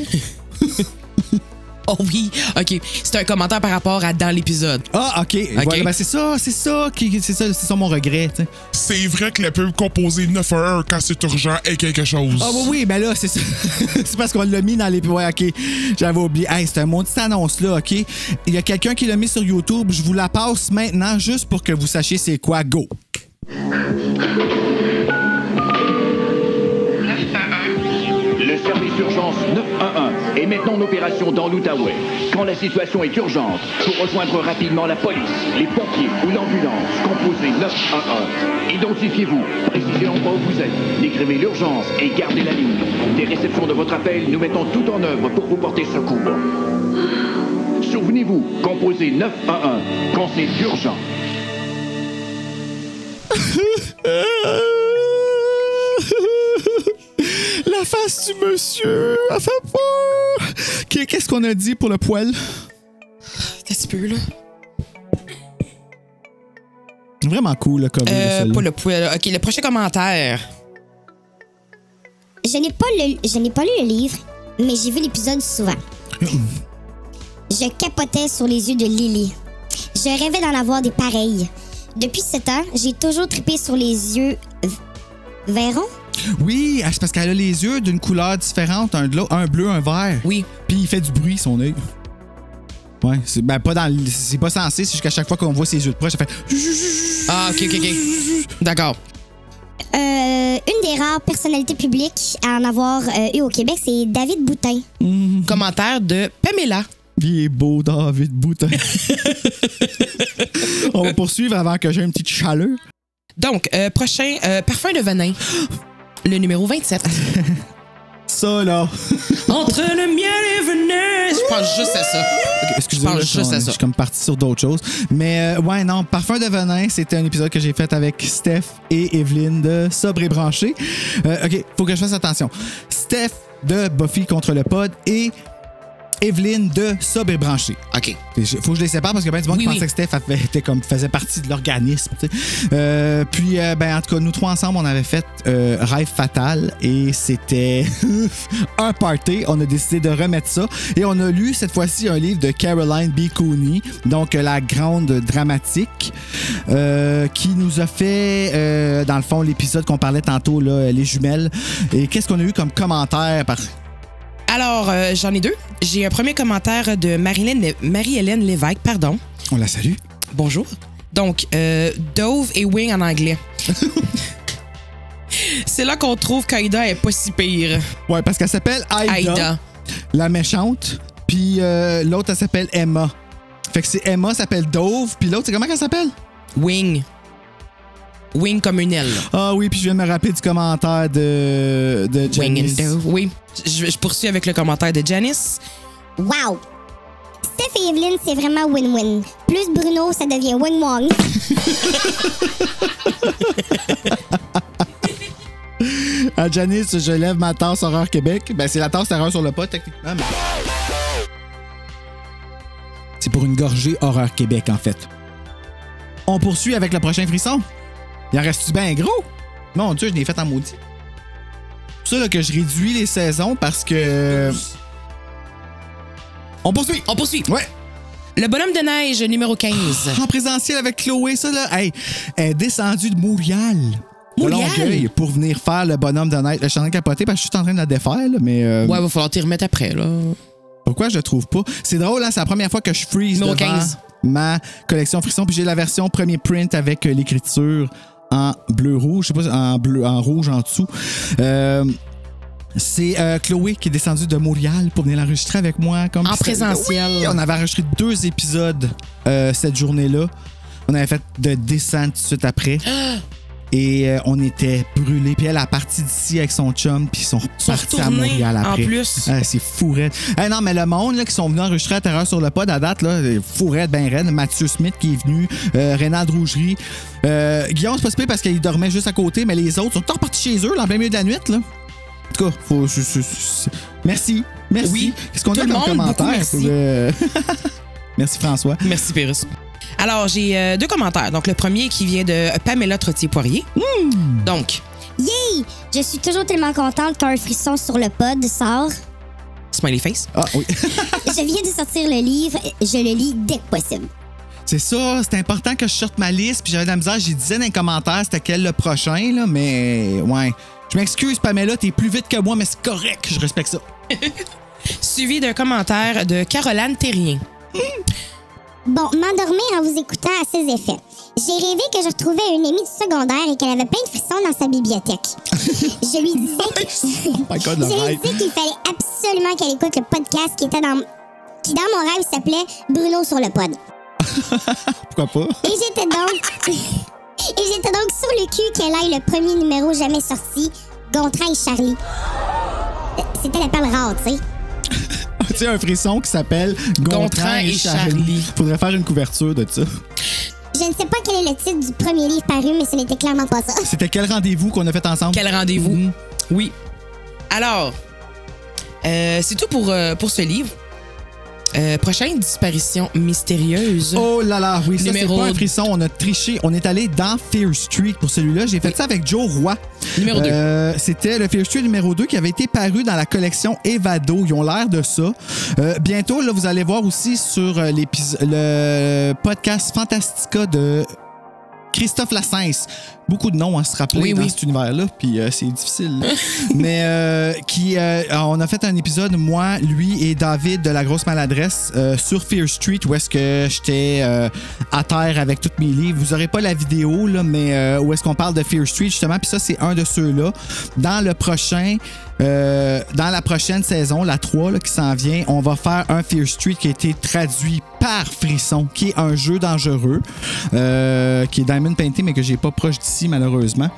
Oh oui, OK. C'est un commentaire par rapport à dans l'épisode. Ah, OK. Voilà, ben c'est ça mon regret. T'sais. C'est vrai que la pub composée 911 quand c'est urgent est quelque chose. Ah oui, ben là, c'est ça. C'est parce qu'on l'a mis dans les... Ouais, OK. J'avais oublié. Hey, c'est un maudit annonce-là, OK? Il y a quelqu'un qui l'a mis sur YouTube. Je vous la passe maintenant juste pour que vous sachiez c'est quoi. Go! 911. Le service d'urgence 911 est maintenant en opération dans l'Outaouais. Quand la situation est urgente, pour rejoindre rapidement la police, les pompiers ou l'ambulance, composez 911. Identifiez-vous, précisez l'endroit où vous êtes, décrivez l'urgence et gardez la ligne. Dès réception de votre appel, nous mettons tout en œuvre pour vous porter secours. Souvenez-vous, composez 911 quand c'est urgent. La face du monsieur, elle fait peur. Qu'est-ce qu'on a dit pour le poil? Qu'est-ce que tu peux, là? Vraiment cool, le cover. Pas le poil. OK, le prochain commentaire. Je n'ai pas lu le livre, mais j'ai vu l'épisode souvent. Je capotais sur les yeux de Lily. Je rêvais d'en avoir des pareils. Depuis 7 ans, j'ai toujours trippé sur les yeux verrons. Oui, c'est parce qu'elle a les yeux d'une couleur différente, un bleu, un vert. Oui. Puis il fait du bruit, son œil. Ouais, c'est pas censé, c'est jusqu'à chaque fois qu'on voit ses yeux de proche, ça fait... Ah, OK. D'accord. Une des rares personnalités publiques à en avoir eu au Québec, c'est David Boutin. Commentaire de Pamela. Il est beau, David Boutin. On va poursuivre avant que j'ai une petite chaleur. Donc, prochain, parfum de venin. Le numéro 27. Ça, là. Entre le miel et venin. Je pense juste à ça. Okay, excusez-moi, je suis comme parti sur d'autres choses. Mais ouais, non, Parfum de venin, c'était un épisode que j'ai fait avec Steph et Evelyne de Sobre et Branché. OK, faut que je fasse attention. Steph de Buffy contre le pod et Evelyne de Sobre et Branché. OK. Faut que je les sépare parce que ben du monde qui pensait que Steph faisait partie de l'organisme. Puis, en tout cas, nous trois ensemble, on avait fait Rêve Fatal et c'était un party. On a décidé de remettre ça et on a lu cette fois-ci un livre de Caroline B. Cooney, donc la grande dramatique, qui nous a fait, dans le fond, l'épisode qu'on parlait tantôt, là, les jumelles. Et qu'est-ce qu'on a eu comme commentaire par... Alors, j'en ai deux. J'ai un premier commentaire de Marie-Hélène Lévesque, pardon. On la salue. Bonjour. Donc, Dove et Wing en anglais. C'est là qu'on trouve qu'Aïda est pas si pire. Ouais, parce qu'elle s'appelle Aïda. La méchante. Puis l'autre, elle s'appelle Emma. Fait que c'est Emma s'appelle Dove. Puis l'autre, c'est comment qu'elle s'appelle? Wing. Wing comme une aile. Ah oui, puis je viens de me rappeler du commentaire de Janice. Wing and Dove, oui. Je poursuis avec le commentaire de Janice. Wow! Steph et Evelyne, c'est vraiment win-win. Plus Bruno, ça devient wing-wong. À Janice, je lève ma tasse Horreur Québec. Ben, c'est la tasse Horreur sur le pot, techniquement. Mais... c'est pour une gorgée Horreur Québec, en fait. On poursuit avec le prochain frisson. Il en reste-tu bien gros? Mon Dieu, je l'ai fait en maudit. C'est pour ça là, que je réduis les saisons parce que... On poursuit! Ouais! Le bonhomme de neige, numéro 15. En présentiel avec Chloé, ça là, hey, elle est descendue de Montréal. Longueuil pour venir faire le bonhomme de neige. Je suis en train de capoter parce que je suis en train de la défaire, là, mais... Ouais, va falloir t'y remettre après, là. Pourquoi je le trouve pas? C'est drôle, hein, c'est la première fois que je freeze devant 15. Ma collection Frisson. Puis j'ai la version premier print avec l'écriture en bleu-rouge, je sais pas, en rouge en dessous. C'est Chloé qui est descendue de Montréal pour venir l'enregistrer avec moi. Comme en présentiel. Oui, on avait enregistré 2 épisodes cette journée-là. On avait fait de descente tout de suite après. Et on était brûlés. Puis elle a parti d'ici avec son chum, puis ils sont repartis à Montréal après. En plus. C'est fourette. Non, mais le monde là, qui sont venus enregistrer à Terreur sur le pod à date, là, fourette, ben raide. Mathieu Smith qui est venu, Rénald Rougerie. Guillaume, c'est pas super parce qu'il dormait juste à côté, mais les autres sont tous repartis chez eux là, en plein milieu de la nuit. Là. En tout cas, faut. Merci. Oui. Qu'est-ce qu'on a comme commentaire? Merci. Merci François. Merci Pérus. Alors, j'ai 2 commentaires. Donc, le premier qui vient de Pamela Trottier-Poirier. Donc. Yay! Je suis toujours tellement contente qu'un frisson sur le pod sort. Smiley face. Ah oui. Je viens de sortir le livre. Je le lis dès que possible. C'est ça. C'est important que je sorte ma liste. Puis j'avais de la misère. J'ai disais dans les commentaires c'était quel le prochain, là. Mais, ouais. Je m'excuse, Pamela. T'es plus vite que moi, mais c'est correct. Je respecte ça. Suivi d'un commentaire de Caroline Terrien. Bon, m'endormir en vous écoutant à ses effets. J'ai rêvé que je retrouvais une amie du secondaire et qu'elle avait plein de frissons dans sa bibliothèque. Je lui disais qu'il fallait absolument qu'elle écoute le podcast qui dans mon rêve s'appelait Bruno sur le pod. Pourquoi pas? Et j'étais donc sur le cul qu'elle aille le premier numéro jamais sorti, Gontran et Charlie. C'était la perle rare, tu sais. Tu sais, un frisson qui s'appelle Gontran et Charlie. Faudrait faire une couverture de ça. Je ne sais pas quel est le titre du premier livre paru, mais ce n'était clairement pas ça. C'était quel rendez-vous qu'on a fait ensemble? Quel rendez-vous? Oui. Alors, c'est tout pour ce livre. Prochaine disparition mystérieuse. Oh là là, oui, ça c'est Numéro... pas un frisson, on a triché. On est allé dans Fear Street pour celui-là. J'ai fait ça avec Joe Roy. Numéro 2. C'était le Fear Street numéro 2 qui avait été paru dans la collection Evado. Ils ont l'air de ça. Bientôt, là, vous allez voir aussi sur le podcast Fantastica de Christophe Lassens. Beaucoup de noms à se rappeler dans cet univers-là, puis c'est difficile. Mais on a fait un épisode, moi, lui et David de La Grosse Maladresse sur Fear Street, où est-ce que j'étais à terre avec tous mes livres. Vous n'aurez pas la vidéo, là, mais où est-ce qu'on parle de Fear Street, justement, puis ça, c'est un de ceux-là. Dans la prochaine saison, la 3 là, qui s'en vient, on va faire un Fear Street qui a été traduit par Frisson, qui est un jeu dangereux, qui est Diamond Painting, mais que j'ai pas proche d'ici, malheureusement.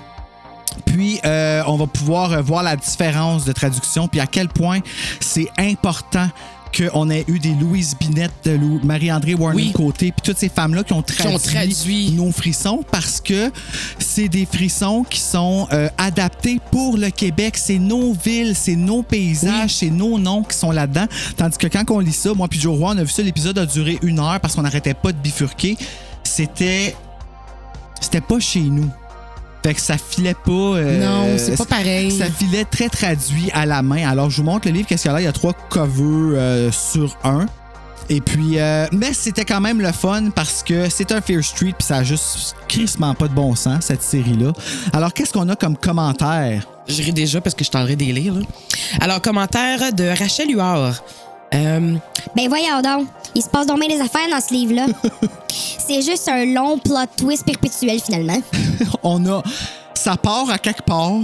Puis, on va pouvoir voir la différence de traduction, puis à quel point c'est important qu'on ait eu des Louise Binette, Marie-André Warner-Côté, puis toutes ces femmes-là qui ont traduit nos frissons, parce que c'est des frissons qui sont adaptés pour le Québec. C'est nos villes, c'est nos paysages, c'est nos noms qui sont là-dedans. Tandis que quand on lit ça, moi puis Joe Roy, on a vu ça, l'épisode a duré 1 heure parce qu'on n'arrêtait pas de bifurquer. C'était pas chez nous. Fait que ça filait pas... non, c'est pas pareil. Ça filait très traduit à la main. Alors, je vous montre le livre. Qu'est-ce qu'il y a là? Il y a 3 covers sur 1. Et puis... mais c'était quand même le fun parce que c'est un Fear Street puis ça a juste crissement pas de bon sens, cette série-là. Alors, qu'est-ce qu'on a comme commentaire? Je ris déjà parce que je t'en des lire. Là. Alors, commentaire de Rachel Huard. Ben voyons donc. Il se passe donc bien des affaires dans ce livre-là. C'est juste un long plot twist perpétuel, finalement. Ça part à quelque part,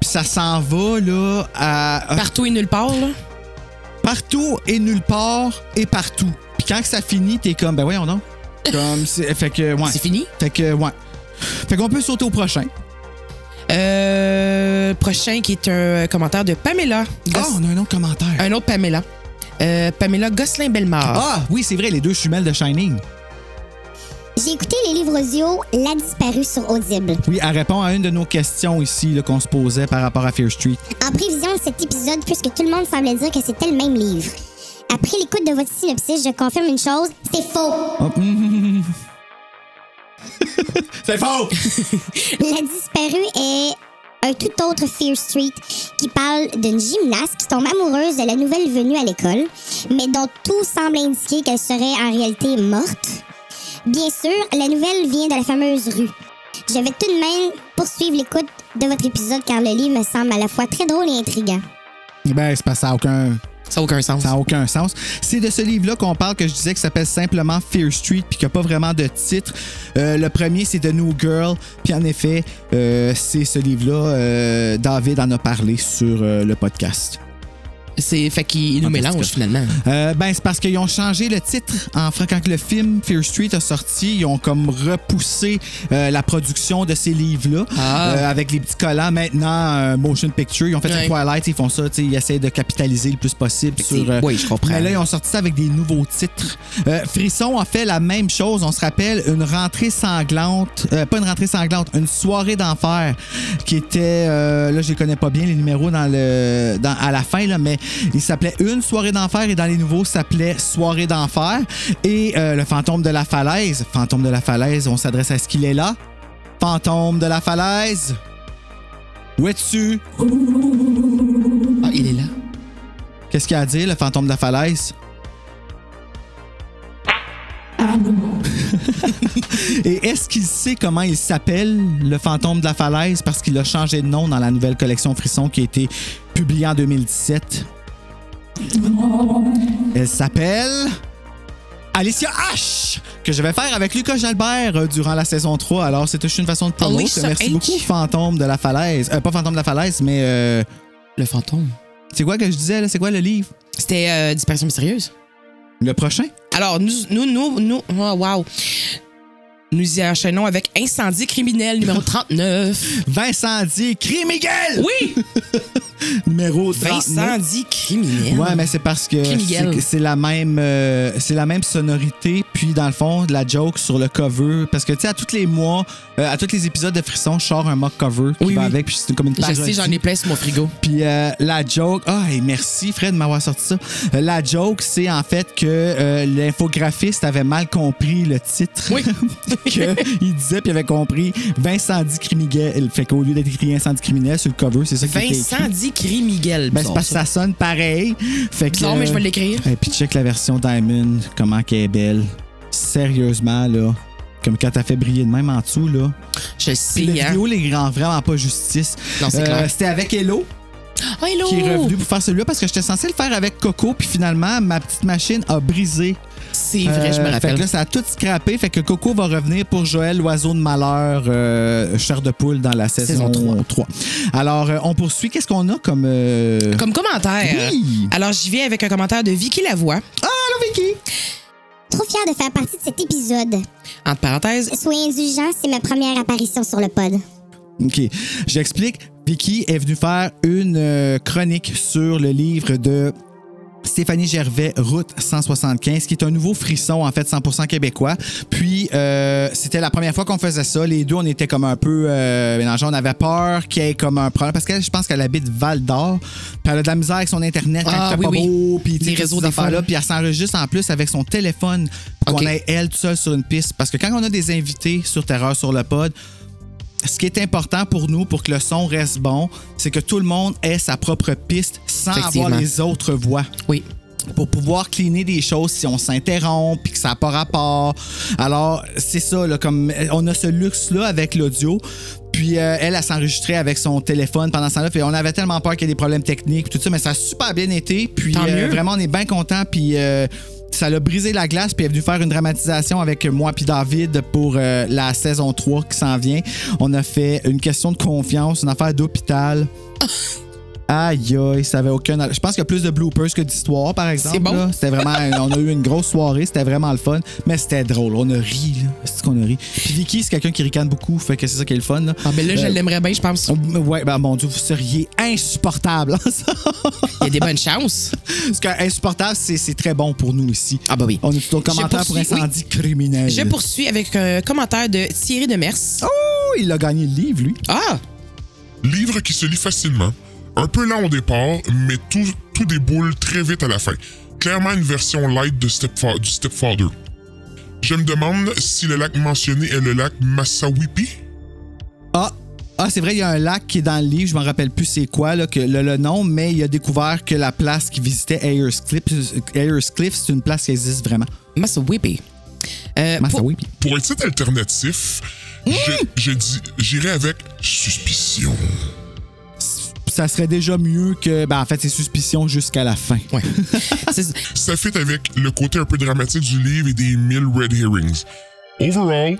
puis ça s'en va, là, à... Partout et nulle part, là? Partout et nulle part et partout. Puis quand ça finit, t'es comme, ben voyons donc. Fait que, ouais. C'est fini? Fait que, ouais. Fait qu'on peut sauter au prochain. Prochain qui est un commentaire de Pamela. On a un autre commentaire. Un autre Pamela. Pamela Gosselin-Bellemare. Ah, oui, c'est vrai, les 2 jumelles de Shining. J'ai écouté les livres audio La disparue sur Audible. Oui, elle répond à une de nos questions ici qu'on se posait par rapport à Fear Street. En prévision de cet épisode, puisque tout le monde semblait dire que c'était le même livre. Après l'écoute de votre synopsis, je confirme une chose, c'est faux. Oh. C'est faux! La disparue est un tout autre Fear Street qui parle d'une gymnaste qui tombe amoureuse de la nouvelle venue à l'école, mais dont tout semble indiquer qu'elle serait en réalité morte. Bien sûr, la nouvelle vient de la fameuse rue. Je vais tout de même poursuivre l'écoute de votre épisode car le livre me semble à la fois très drôle et intriguant. Ben, c'est pas ça, ça n'a aucun sens. Ça n'a aucun sens. C'est de ce livre-là qu'on parle, que je disais que ça s'appelle simplement Fear Street puis qu'il n'y a pas vraiment de titre. Le premier, c'est The New Girl. Puis en effet, c'est ce livre-là. David en a parlé sur le podcast. Fait qu'il nous mélange finalement. Ben, c'est parce qu'ils ont changé le titre. Quand le film Fear Street a sorti, ils ont comme repoussé la production de ces livres-là avec les petits collants. Maintenant, Motion Picture, ils ont fait un Twilight, ils font ça, ils essaient de capitaliser le plus possible sur... oui, je comprends. Mais là, ils ont sorti ça avec des nouveaux titres. Frisson a fait la même chose. On se rappelle une rentrée sanglante, pas une rentrée sanglante, une soirée d'enfer qui était... là, je les connais pas bien, les numéros à la fin, là, mais il s'appelait Une soirée d'enfer et dans les nouveaux, ça s'appelait Soirée d'enfer. Et le fantôme de la falaise. Fantôme de la falaise, on s'adresse à ce qu'il est là. Fantôme de la falaise. Où es-tu? Ah, il est là. Qu'est-ce qu'il a à dire, le fantôme de la falaise? Et est-ce qu'il sait comment il s'appelle, le fantôme de la falaise? Parce qu'il a changé de nom dans la nouvelle collection Frisson qui a été publiée en 2017. Elle s'appelle... Alicia H, que je vais faire avec Lucas Jalbert durant la saison 3. Alors, c'est juste une façon de promo. Merci beaucoup, Fantôme de la Falaise. Pas Fantôme de la Falaise, mais... Le fantôme. C'est quoi que je disais, là? C'est quoi le livre? C'était Disparition mystérieuse. Le prochain? Alors, oh, wow. Nous y enchaînons avec Incendie criminel numéro 39. Vincendie Crimigel! Oui! Numéro 39. Vincendie criminel. Ouais, mais c'est parce que c'est la même sonorité. Puis, dans le fond, de la joke sur le cover. Parce que, tu sais, à tous les mois, à tous les épisodes de Frisson, je sors un mock cover qui va avec. Puis, c'est comme une parodie. Je sais, j'en ai plein sur mon frigo. Puis, la joke... merci, Fred, de m'avoir sorti ça. La joke, c'est en fait que l'infographiste avait mal compris le titre. Oui. qu'il disait, puis il avait compris Vincendie Crimigel. Fait qu'au lieu d'être écrit Incendie criminel sur le cover, c'est ça qui était écrit. Vincendie Crimigel. Ben, c'est parce que ça sonne pareil. Fait que, non, mais je vais l'écrire. Et puis check la version Diamond, comment qu'elle est belle. Sérieusement, là. Comme quand t'as fait briller de même en dessous, là. Je sais, la vidéo les rend vraiment pas justice. Non, c'est clair. C'était avec Hello. Oh, Hello! Qui est revenu pour faire celui-là parce que j'étais censé le faire avec Coco, puis finalement, ma petite machine a brisé. C'est vrai, je me rappelle. Fait que là, ça a tout scrappé. Fait que Coco va revenir pour Joël, l'oiseau de malheur, chair de poule dans la saison 3. Alors, on poursuit. Qu'est-ce qu'on a comme... Comme commentaire? Oui! Alors, j'y viens avec un commentaire de Vicky Lavoie. Ah, allô, Vicky! Trop fière de faire partie de cet épisode. Entre parenthèses. Soyez indulgents, c'est ma première apparition sur le pod. OK. J'explique. Vicky est venue faire une chronique sur le livre de Stéphanie Gervais, Route 175, qui est un nouveau frisson, en fait, 100% québécois. Puis, c'était la première fois qu'on faisait ça. Les deux, on était comme un peu mélangés. On avait peur qu'il y ait comme un problème, parce que je pense qu'elle habite Val-d'Or. Puis, elle a de la misère avec son Internet quand il fait pas beau. Puis, les réseaux d'affaires. Puis, elle s'enregistre en plus avec son téléphone pour qu'on ait elle tout seul sur une piste. Parce que quand on a des invités sur Terreur sur le pod, ce qui est important pour nous, pour que le son reste bon, c'est que tout le monde ait sa propre piste sans avoir les autres voix. Oui. Pour pouvoir cleaner des choses si on s'interrompt puis que ça n'a pas rapport. Alors, c'est ça, là, comme on a ce luxe-là avec l'audio. Puis elle s'enregistrait avec son téléphone pendant ce temps-là. Puis on avait tellement peur qu'il y ait des problèmes techniques tout ça, mais ça a super bien été. Puis vraiment, on est bien contents. Puis ça l'a brisé la glace, puis elle est venue faire une dramatisation avec moi puis David pour la saison 3 qui s'en vient. On a fait une question de confiance, une affaire d'hôpital. Aïe, aïe, ça avait aucun... Je pense qu'il y a plus de bloopers que d'histoires, par exemple. C'est bon. C'était vraiment... On a eu une grosse soirée, c'était vraiment le fun, mais c'était drôle. On a ri, là. C'est qu'on a ri. Puis Vicky, c'est quelqu'un qui ricane beaucoup, fait que c'est ça qui est le fun, là. Ah, ben là, je l'aimerais bien, je pense. Ouais, ben mon Dieu, vous seriez insupportable. Il y a des bonnes chances. Parce que insupportable, c'est très bon pour nous ici. Ah, bah oui. On a tout un commentaire pour Incendie criminel. Je poursuis avec un commentaire de Thierry Demers. Oh, il a gagné le livre, lui. Ah! Livre qui se lit facilement. Un peu lent au départ, mais tout déboule très vite à la fin. Clairement une version light du Stepfather. Je me demande si le lac mentionné est le lac Massawippi. Ah, c'est vrai, il y a un lac qui est dans le livre, je ne me rappelle plus c'est quoi là, que le nom, mais il a découvert que la place qu'il visitait, Ayers Cliff, c'est une place qui existe vraiment. Massawippi. Pour un titre alternatif, j'irais avec Suspicion. Ça serait déjà mieux que... Ben, en fait, c'est Suspicion jusqu'à la fin. Ouais. Ça fit avec le côté un peu dramatique du livre et des 1000 red herrings. Overall,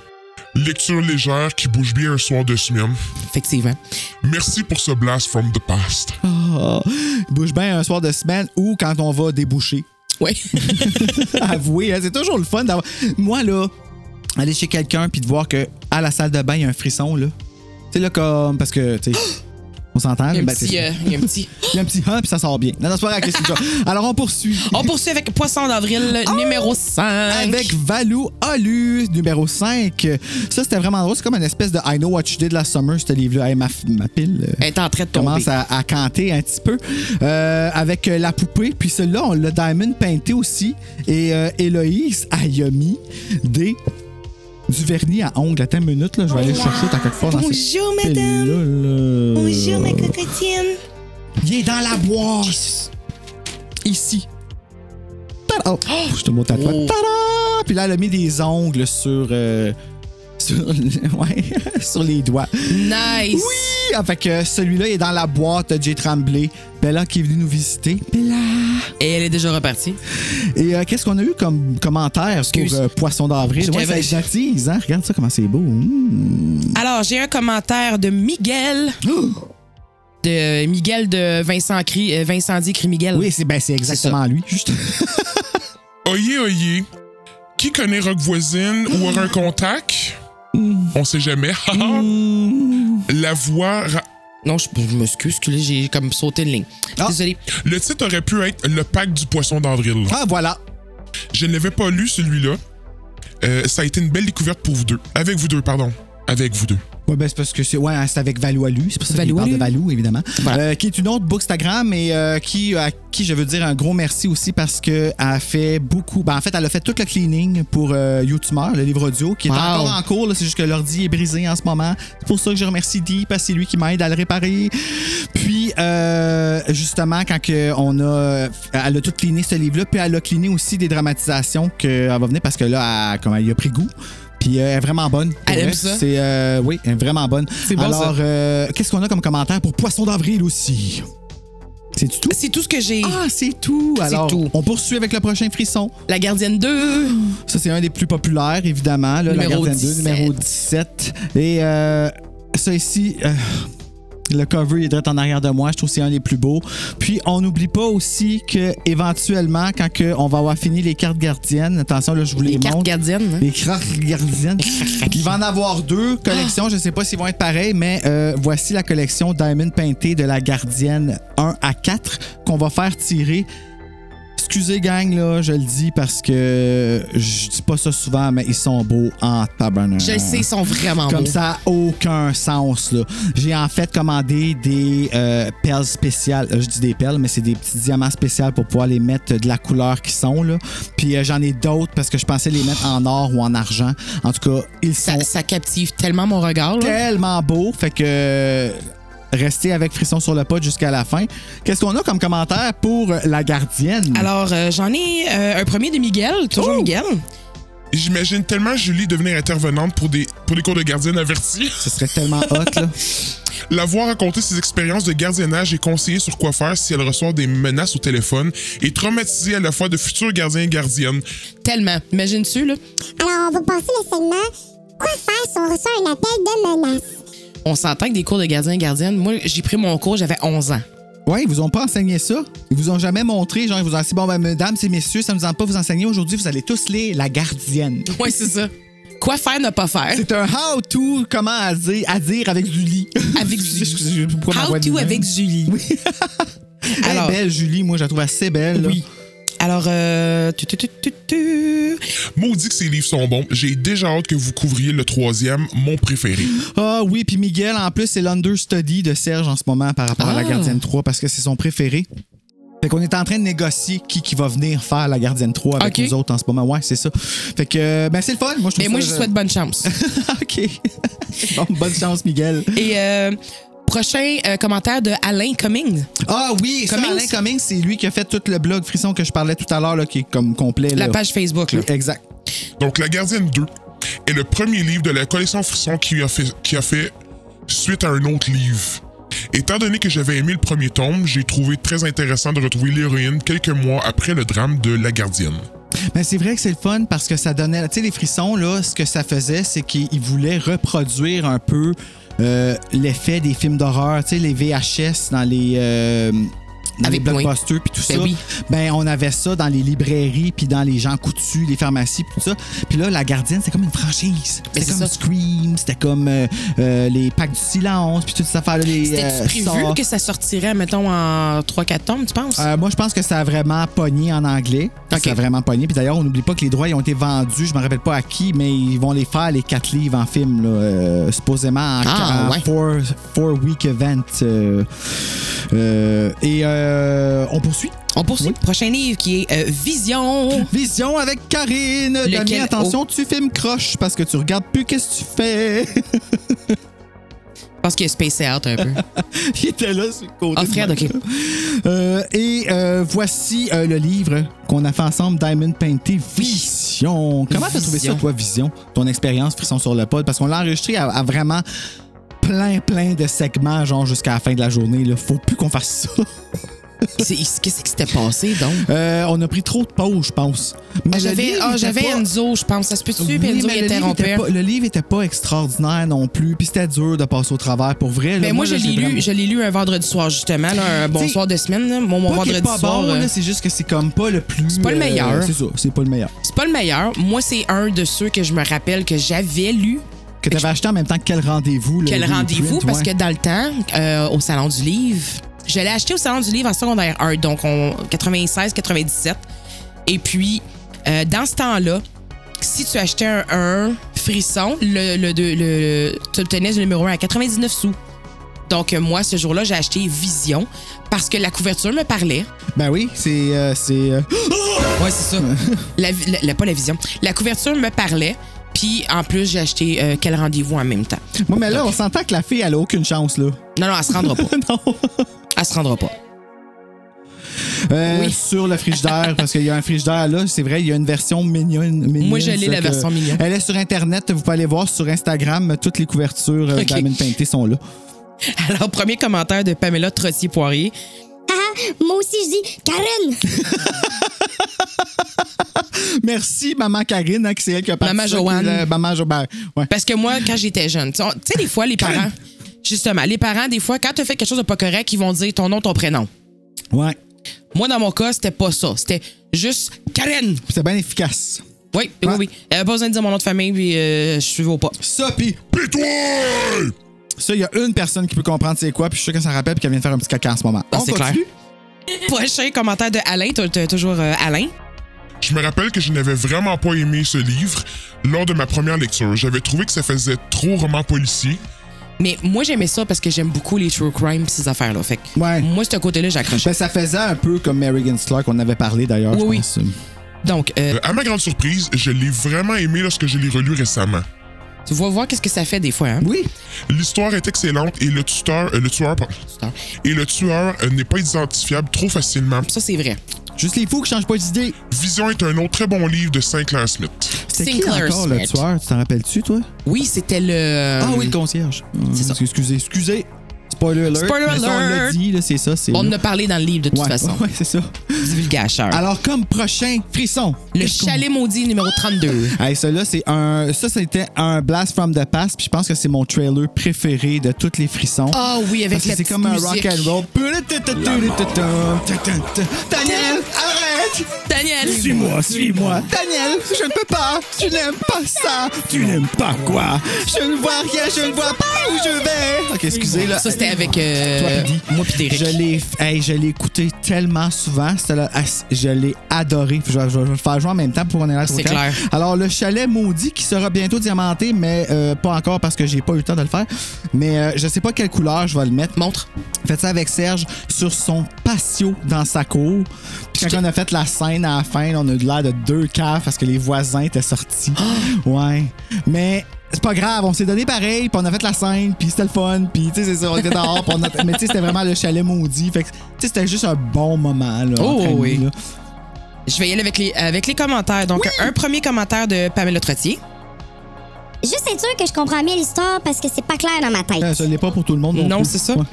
lecture légère qui bouge bien un soir de semaine. Effectivement. Merci pour ce blast from the past. Oh, bouge bien un soir de semaine ou quand on va déboucher. Oui. Avouez, hein, c'est toujours le fun d'avoir... Moi, là, aller chez quelqu'un puis de voir qu'à la salle de bain, il y a un frisson, là. Tu sais, là, comme... Parce que, tu sais... On s'entend? Il y a un petit... Il y a un petit puis ça sort bien. Non, c'est pas la question. Alors, on poursuit. On poursuit avec Poisson d'avril, numéro 5. Avec Valou Olu, numéro 5. Ça, c'était vraiment drôle. C'est comme une espèce de I Know What You Did Last Summer, ce livre-là. Hey, ma pile est en train de tomber. Commence à canter un petit peu. Avec la poupée. Puis celui-là, on l'a Diamond peinté aussi. Et Héloïse a mis du vernis à ongles. Attends une minute, là, je vais aller chercher tant quelque fois dans Bonjour, madame. Bonjour, ma cocotine. Il est dans la boîte. Ici. Tada! Oh, je te montre à toi. Tada! Puis là, elle a mis des ongles sur sur les doigts. Nice! Oui! Fait que celui-là est dans la boîte de Jay Tremblay. Bella qui est venue nous visiter. Bella! Et elle est déjà repartie. Et qu'est-ce qu'on a eu comme commentaire pour Poisson d'avril? Ouais, ça hypnotise, hein? Regarde ça, comment c'est beau. Alors, j'ai un commentaire de Miguel. De Miguel de Vincent dit Miguel. Oui, c'est exactement lui. Juste. Oyez. Qui connaît Rock Voisine ou aura un contact? On sait jamais. La voix... Non, je m'excuse, j'ai comme sauté une ligne. Désolé. Le titre aurait pu être Le Pacte du Poisson d'avril. Ah, voilà. Je ne l'avais pas lu, celui-là. Ça a été une belle découverte pour vous deux. Avec vous deux. Ouais, ben c'est parce que c'est avec Valou Alu. C'est pour ça qu'il parle de Valou, évidemment. Voilà. Qui est une autre bookstagram et à qui je veux dire un gros merci aussi parce qu'elle a fait beaucoup. Ben, en fait, elle a fait tout le cleaning pour YouTuber, le livre audio, qui est encore en cours. C'est juste que l'ordi est brisé en ce moment. C'est pour ça que je remercie Dee parce que c'est lui qui m'aide à le réparer. Puis, justement, quand elle a tout cleané ce livre-là, puis elle a cleané aussi des dramatisations qu'elle va venir parce que là, elle y a pris goût. Puis elle est vraiment bonne. Elle aime ça? Oui, elle est vraiment bonne. C'est bon. Alors, qu'est-ce qu'on a comme commentaire pour Poisson d'avril aussi? C'est tout? C'est tout ce que j'ai. Ah, c'est tout. Alors, on poursuit avec le prochain frisson. La Gardienne 2. Ça, c'est un des plus populaires, évidemment. Là, la Gardienne 2, numéro 17. Et ça ici... le cover est direct en arrière de moi. Je trouve que c'est un des plus beaux. Puis, on n'oublie pas aussi qu'éventuellement, quand on va avoir fini les cartes gardiennes, attention, là, je vous les montre. Cartes gardiennes. Hein? Les cartes gardiennes. Il va en avoir 2 collections. Je ne sais pas s'ils vont être pareils, mais voici la collection Diamond Painté de la gardienne 1 à 4 qu'on va faire tirer. Excusez, gang, là, je le dis parce que je dis pas ça souvent, mais ils sont beaux en tabarnak. Je le sais, ils sont vraiment beaux. Comme ça n'a aucun sens, là. J'ai en fait commandé des perles spéciales. Je dis des perles, mais c'est des petits diamants spéciaux pour pouvoir les mettre de la couleur qu'ils sont, là. Puis j'en ai d'autres parce que je pensais les mettre en or ou en argent. En tout cas, ils sont... Ça captive tellement mon regard, là. Tellement beau. Fait que... Restez avec Frisson sur le pod jusqu'à la fin. Qu'est-ce qu'on a comme commentaire pour la gardienne? Alors, j'en ai un premier de Miguel, toujours Miguel. J'imagine tellement Julie devenir intervenante pour des cours de gardienne avertis. Ce serait tellement hot, là. La voir raconter ses expériences de gardiennage et conseiller sur quoi faire si elle reçoit des menaces au téléphone et traumatiser à la fois de futurs gardiens et gardiennes. Tellement. Imagine-tu, là? Alors, on va passer le segment. Quoi faire si on reçoit un appel de menace? On s'entend que des cours de gardien et gardienne. Moi, j'ai pris mon cours, j'avais 11 ans. Ouais, ils vous ont pas enseigné ça? Ils vous ont jamais montré, genre, ils vous ont dit, bon, ben, mesdames et messieurs, ça ne vous en pas vous enseigner. Aujourd'hui, vous allez tous lire La Gardienne. Ouais, c'est ça. Quoi faire, ne pas faire. C'est un how-to, comment à dire avec Julie. Avec Julie. How-to avec Julie. Oui. Alors, elle est belle, Julie. Moi, je la trouve assez belle. Oui. Alors, Maudit que ces livres sont bons. J'ai déjà hâte que vous couvriez le 3e, mon préféré. Ah oui, puis Miguel, en plus, c'est l'understudy de Serge en ce moment par rapport à La Gardienne 3 parce que c'est son préféré. Fait qu'on est en train de négocier qui va venir faire La Gardienne 3 avec nous autres en ce moment. Ouais, c'est ça. Fait que, ben, c'est le fun. Moi, je trouve. Mais moi, je souhaite bonne chance. OK. Bon, bonne chance, Miguel. Et, prochain commentaire de Alain Cummings. Ah oui, ça, Alain Cummings, c'est lui qui a fait tout le blog Frisson que je parlais tout à l'heure, là, qui est comme complet. Là. La page Facebook. Là. Exact. Donc, La Gardienne 2 est le premier livre de la collection Frisson qui a fait suite à un autre livre. Étant donné que j'avais aimé le premier tome, j'ai trouvé très intéressant de retrouver l'héroïne quelques mois après le drame de La Gardienne. Mais c'est vrai que c'est le fun parce que ça donnait... Tu sais, les Frissons, là, ce que ça faisait, c'est qu'ils voulaient reproduire un peu l'effet des films d'horreur, tu sais, les VHS dans les blockbusters puis tout ça. Oui. Ben, on avait ça dans les librairies puis dans les gens coutus, les pharmacies puis tout ça. Puis là, La Gardienne, c'est comme une franchise. C'était comme Scream, c'était comme les Packs du silence puis toute cette affaire-là. C'était prévu que ça sortirait, mettons, en 3-4 tomes, tu penses? Moi, je pense que ça a vraiment pogné en anglais. Okay. Ça a vraiment pogné. Puis d'ailleurs, on n'oublie pas que les droits ils ont été vendus, je me rappelle pas à qui, mais ils vont les faire, les 4 livres en film, là, supposément en 4-week event. On poursuit. On poursuit. Oui. Prochain livre qui est Vision. Vision avec Karine. Damien, attention, tu filmes croche parce que tu regardes plus qu'est-ce que tu fais. Je pense qu'il est spacé out un peu. Il était là sur le côté. Ah, Fred, OK. Voici le livre qu'on a fait ensemble, Diamond Painté Vision. Vision. Comment t'as trouvé ça, toi, Vision? Ton expérience Frisson sur le pod? Parce qu'on l'a enregistré à vraiment plein de segments, genre jusqu'à la fin de la journée. Là. Faut plus qu'on fasse ça. Qu'est-ce qui s'était passé, donc? On a pris trop de pauses, je pense. Mais j'avais Enzo, je pense. Ça se peut-tu? Puis Enzo, il interrompait. Le livre était pas extraordinaire non plus. Puis c'était dur de passer au travers. Pour vrai. Mais moi, je l'ai lu un vendredi soir, justement. Là, un bon soir de semaine. Là. Mon vendredi pas soir. Bon, c'est juste que c'est comme pas le plus. C'est pas le meilleur. C'est ça, c'est pas le meilleur. C'est pas le meilleur. Moi, c'est un de ceux que je me rappelle que j'avais lu. Que t'avais acheté en même temps que Quel rendez-vous? Quel rendez-vous? Parce que dans le temps, au Salon du Livre, je l'ai acheté au Salon du Livre en secondaire 1, donc en 96-97. Et puis, dans ce temps-là, si tu achetais un Frisson, tu obtenais le numéro 1 à 99 sous. Donc, moi, ce jour-là, j'ai acheté Vision parce que la couverture me parlait. Ben oui, c'est... Ouais, c'est ça. Pas la Vision. La couverture me parlait. Puis, en plus, j'ai acheté Quel rendez-vous en même temps. Moi, mais là, on s'entend que la fille, elle a aucune chance, là. Non, elle se rendra pas. Non. Elle se rendra pas. Oui. Sur le frigidaire, parce qu'il y a un frigidaire là, c'est vrai, il y a une version mignonne. Moi, je l'ai, la version mignonne. Elle est sur Internet, vous pouvez aller voir sur Instagram, toutes les couvertures d'Amine Painté sont là. Alors, premier commentaire de Pamela Trottier-Poirier. Moi aussi, je dis Karen! Merci, Maman Karine, hein, c'est elle qui a parti. Maman Joanne. Maman Joanne. Ouais. Parce que moi, quand j'étais jeune, tu sais, des fois, les parents, justement, des fois, quand tu as fait quelque chose de pas correct, ils vont dire ton nom, ton prénom. Ouais. Moi, dans mon cas, c'était pas ça. C'était juste Karen. C'était bien efficace. Oui. Elle avait pas besoin de dire mon nom de famille, puis je suivais au pas. Ça, puis pis-toi! Ça, il y a une personne qui peut comprendre c'est quoi, puis je suis sûr qu'elle s'en rappelle, puis qu'elle vient de faire un petit caca en ce moment. C'est clair. Prochain commentaire de Alain. T'as toujours Alain. Je me rappelle que je n'avais vraiment pas aimé ce livre lors de ma première lecture. J'avais trouvé que ça faisait trop roman policier. Mais moi, j'aimais ça parce que j'aime beaucoup les true crime, ces affaires-là. Fait que moi, ce côté-là, j'accrochais. Ben, ça faisait un peu comme Mary Gensler qu'on avait parlé d'ailleurs, je pense. Donc, à ma grande surprise, je l'ai vraiment aimé lorsque je l'ai relu récemment. Tu vas voir qu'est-ce que ça fait des fois, hein? Oui. L'histoire est excellente et le tueur n'est pas identifiable trop facilement. Ça, c'est vrai. Juste les fous qui changent pas d'idée. Vision est un autre très bon livre de Sinclair Smith. C'était qui encore le tueur? Tu t'en rappelles-tu, toi? Oui, c'était le... Ah oui, le concierge. C'est ça. Excusez. Spoiler alert. Spoiler alert. Ça, on l'a dit, là, c'est ça. On en a parlé dans le livre, de toute façon. Oui, c'est ça. Divulgateur. Alors, comme prochain frisson. Le chalet maudit numéro 32. Hey, ça, c'était un Blast from the Past, puis je pense que c'est mon trailer préféré de tous les frissons. Ah oui, avec la c'est comme un rock and roll. Daniel, arrête! Daniel! Suis-moi. Daniel, je ne peux pas. Tu n'aimes pas ça. Tu n'aimes pas quoi? Je ne vois rien, je ne vois pas où je vais. OK, excusez, là. Ça, c'était avec moi pis Derek. Je l'ai écouté tellement souvent. Je l'ai adoré. Je vais le faire jouer en même temps pour qu'on ait l'air. C'est clair. Alors, le chalet maudit qui sera bientôt diamanté, mais pas encore parce que j'ai pas eu le temps de le faire. Mais je sais pas quelle couleur je vais le mettre. Montre. Faites ça avec Serge sur son patio dans sa cour. Puis quand on a fait la scène à la fin, on a eu l'air de 2 caves parce que les voisins étaient sortis. Ouais. Mais c'est pas grave, on s'est donné pareil, puis on a fait la scène, puis c'était le fun, puis tu sais, c'est ça, on était dehors, mais tu sais, c'était vraiment le chalet maudit. Fait que tu sais, c'était juste un bon moment, là. Oui. Là. Je vais y aller avec les commentaires. Donc, un premier commentaire de Pamela Trottier. Juste être sûr que je comprends bien l'histoire parce que c'est pas clair dans ma tête. Ça l'est pas pour tout le monde. Non, c'est ça. Ouais.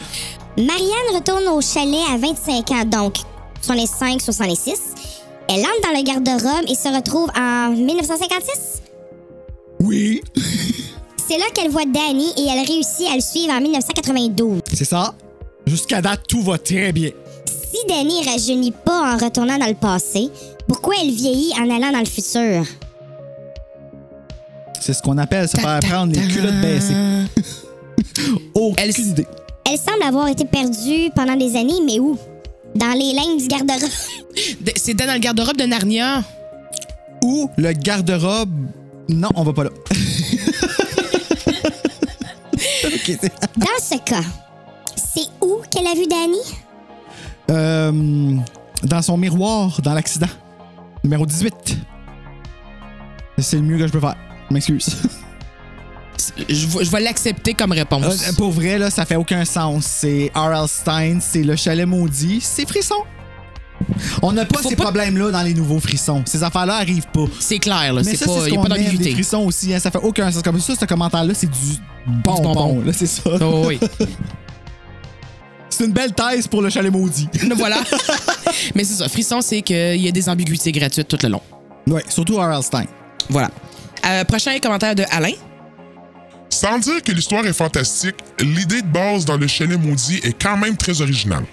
Marianne retourne au chalet à 25 ans, donc 65-66. Elle entre dans le garde-robe et se retrouve en 1956. Oui. C'est là qu'elle voit Danny et elle réussit à le suivre en 1992. C'est ça. Jusqu'à date, tout va très bien. Si Danny ne rajeunit pas en retournant dans le passé, pourquoi elle vieillit en allant dans le futur? C'est ce qu'on appelle se faire prendre les culottes baissées. Aucune idée. Elle semble avoir été perdue pendant des années, mais où? Dans les lignes du garde-robe. C'est dans le garde-robe de Narnia. Ou le garde-robe... Non, on va pas là. Okay, dans ce cas, c'est où qu'elle a vu Danny? Dans son miroir, dans l'accident. Numéro 18. C'est le mieux que je peux faire. Je m'excuse. Je vais l'accepter comme réponse. Pour vrai, là, ça fait aucun sens. C'est R.L. Stein, c'est le chalet maudit, c'est frisson. On n'a pas ces problèmes-là dans les nouveaux frissons. Ces affaires-là arrivent pas. C'est clair, là. Mais ça, c'est ce qu'on aime des frissons aussi. Hein. Ça fait aucun sens. Comme ça, ce commentaire-là, c'est du bonbon. Là, c'est ça. Oh, oui. C'est une belle thèse pour le chalet maudit. Voilà. Mais c'est ça. Frisson, c'est qu'il y a des ambiguïtés gratuites tout le long. Oui, surtout R.L. Stine. Voilà. Prochain commentaire de Alain. Sans dire que l'histoire est fantastique, l'idée de base dans le chalet maudit est quand même très originale.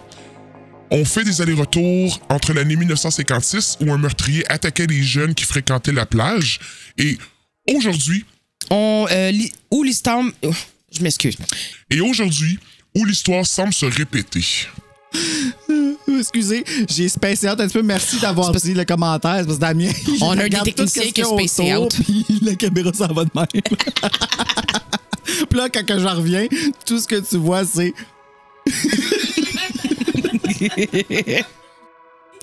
On fait des allers-retours entre l'année 1956 où un meurtrier attaquait les jeunes qui fréquentaient la plage et aujourd'hui... Où l'histoire... Je m'excuse. Et aujourd'hui, où l'histoire semble se répéter. Excusez, j'ai spacé out un petit peu. Merci d'avoir dit le commentaire. C'est parce que Damien, on a un des techniciens qui a spacé out. Puis la caméra s'en va de même. Puis là, quand je reviens, tout ce que tu vois, c'est...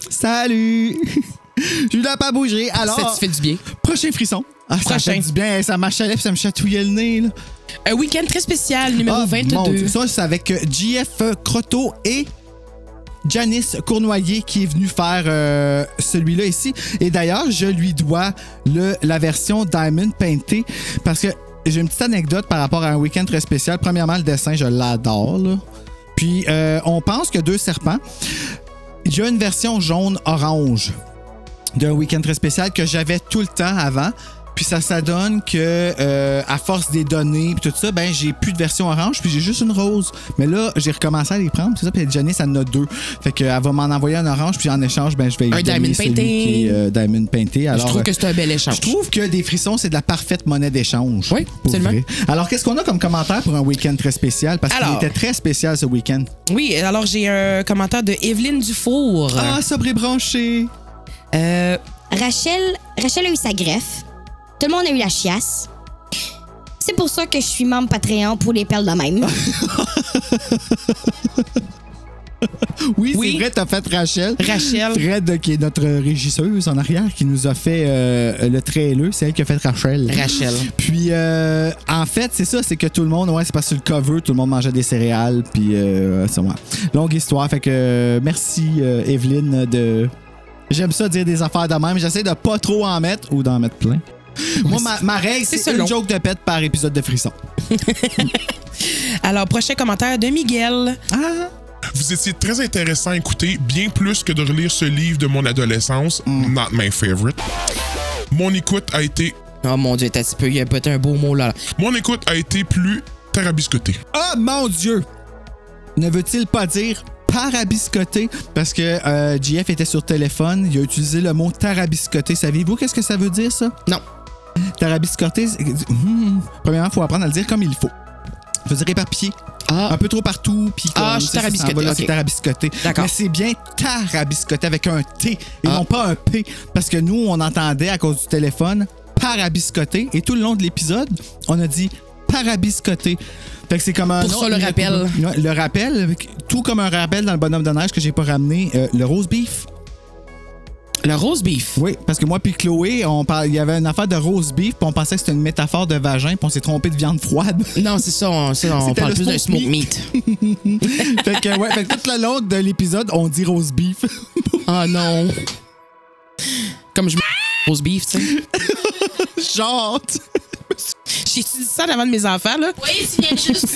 Salut! Je ne dois pas bouger. Alors, ça te fait du bien. Prochain frisson. Ah, ça fait du bien. Ça m'achalait puis ça me chatouillait le nez. Là. Un week-end très spécial, numéro 22. Ça, c'est avec JF Croteau et Janice Cournoyer qui est venu faire celui-là ici. Et d'ailleurs, je lui dois la version Diamond Painté parce que j'ai une petite anecdote par rapport à un week-end très spécial. Premièrement, le dessin, je l'adore. Là. Puis, on pense que 2 serpents. Il y a une version jaune-orange d'un week-end très spécial que j'avais tout le temps avant. Puis ça donne que à force des données puis tout ça, ben j'ai plus de version orange puis j'ai juste une rose. Mais là, j'ai recommencé à les prendre, c'est ça, puis Janice elle en a 2. Fait qu'elle va m'en envoyer un orange puis en échange, ben je vais un Diamond Painté. Diamond Painté. Alors, je trouve que c'est un bel échange. Je trouve que des frissons, c'est de la parfaite monnaie d'échange. Oui, absolument. Vrai. Alors, qu'est-ce qu'on a comme commentaire pour un week-end très spécial? Parce qu'il était très spécial ce week-end. Oui, alors j'ai un commentaire de Evelyne Dufour. Ah, sobre et branché. Rachel a eu sa greffe. Tout le monde a eu la chiasse. C'est pour ça que je suis membre Patreon pour les perles de même. Oui, c'est vrai, t'as fait Rachel. Fred, qui est notre régisseuse en arrière, qui nous a fait le trailer. C'est elle qui a fait Rachel. Puis, en fait, c'est ça, c'est que tout le monde, c'est parce que sur le cover, tout le monde mangeait des céréales. Puis, c'est moi. Longue histoire. Fait que, merci, Evelyne, de... J'aime ça dire des affaires de même. J'essaie de pas trop en mettre ou d'en mettre plein. Moi, ma règle, c'est une joke de pète par épisode de Frisson. Alors, prochain commentaire de Miguel. Vous étiez très intéressant à écouter, bien plus que de relire ce livre de mon adolescence. Not my favorite. Mon écoute a été... Oh mon Dieu, t'as un petit peu, il y a peut-être un beau mot là. Mon écoute a été plus tarabiscotée. Oh mon Dieu! Ne veut-il pas dire tarabiscoté? Parce que JF était sur téléphone, il a utilisé le mot tarabiscoté. Savez-vous qu'est-ce que ça veut dire, ça? Non. Tarabiscoté, premièrement, il faut apprendre à le dire comme il faut. Il faut dire éparpillé. Un peu trop partout. Puis je suis tarabiscoté. C'est tarabiscoté. D'accord. Mais c'est bien tarabiscoté avec un T et non pas un P. Parce que nous, on entendait à cause du téléphone parabiscoté. Et tout le long de l'épisode, on a dit parabiscoté. Fait que c'est comme un. Pour ça, le rappel. Le rappel, tout comme un rappel dans le bonhomme de neige que j'ai pas ramené, le roast beef. Le roast beef? Oui, parce que moi puis Chloé, il y avait une affaire de roast beef, puis on pensait que c'était une métaphore de vagin, puis on s'est trompé de viande froide. Non, c'est ça, on parle plus d'un smoke meat. Fait que tout le long de l'épisode, on dit roast beef. Oh non. Comme je me roast beef, tu sais. Genre. J'ai-tu dit ça avant de mes enfants, là? Oui, tu viens juste.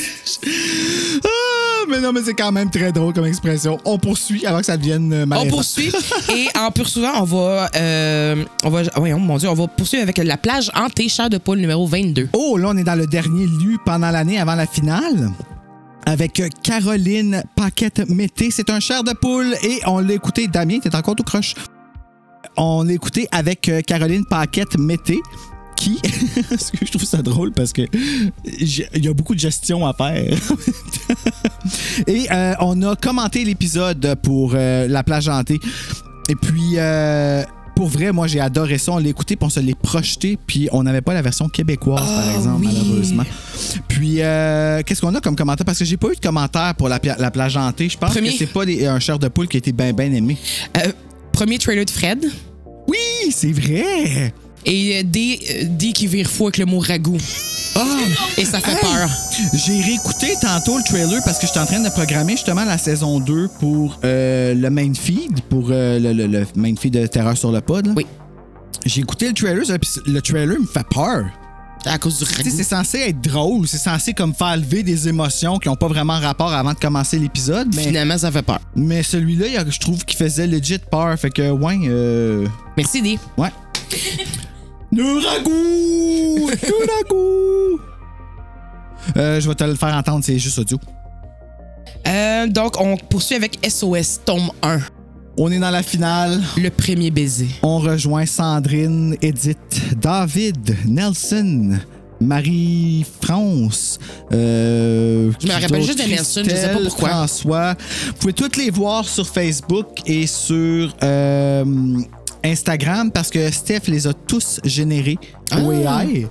Mais non, mais c'est quand même très drôle comme expression. On poursuit avant que ça devienne malaisant. On poursuit. Et en poursuivant, on va poursuivre avec la plage hantée Chair de poule numéro 22. Oh, là, on est dans le dernier lieu pendant l'année avant la finale. Avec Caroline Paquette-Mété. C'est un chair de poule et on l'a écouté. Damien, t'es encore tout croche. On l'a écouté avec Caroline Paquette-Mété. Qui? Je trouve ça drôle parce que il y a beaucoup de gestion à faire. Et on a commenté l'épisode pour la plage hantée. Et puis, pour vrai, moi, j'ai adoré ça. On l'a écouté, puis on se l'est projeté, puis on n'avait pas la version québécoise, par exemple, malheureusement. Puis, qu'est-ce qu'on a comme commentaire? Parce que j'ai pas eu de commentaire pour la plage hantée. Je pense que c'est pas un chair de poule qui a été bien aimé. Premier trailer de Fred. Oui, c'est vrai! Et D qui vire fou avec le mot ragoût. Et ça fait peur. J'ai réécouté tantôt le trailer parce que j'étais en train de programmer justement la saison 2 pour le main feed, pour le main feed de Terreur sur le pod. Là. Oui. J'ai écouté le trailer, puis le trailer me fait peur. À cause du ragoût. C'est censé être drôle, c'est censé comme faire lever des émotions qui n'ont pas vraiment rapport avant de commencer l'épisode. Mais finalement, ça fait peur. Mais celui-là, je trouve qu'il faisait legit peur. Fait que, ouais. Merci, D. Ouais. Le ragoût! Le ragoût! Je vais te le faire entendre, c'est juste audio. Donc, on poursuit avec SOS, tome 1. On est dans la finale. Le premier baiser. On rejoint Sandrine, Edith, David, Nelson, Marie-France. Je me rappelle juste de Nelson, je sais pas pourquoi. François. Vous pouvez toutes les voir sur Facebook et sur Instagram parce que Steph les a tous générés au AI.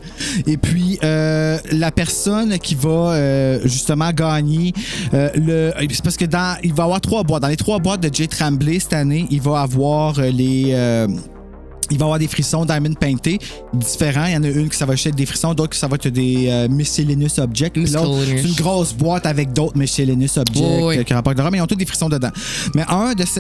Et puis, la personne qui va justement gagner c'est parce que il va y avoir 3 boîtes. Dans les 3 boîtes de Jay Tremblay cette année, il va avoir il va y avoir des frissons Diamond Painted différents. Il y en a une qui ça va être des frissons, d'autres que ça va être des Miscellaneous Objects. Puis l'autre, c'est une grosse boîte avec d'autres Miscellaneous Objects qui rapportent de l'horreur, mais ils ont tous des frissons dedans. Mais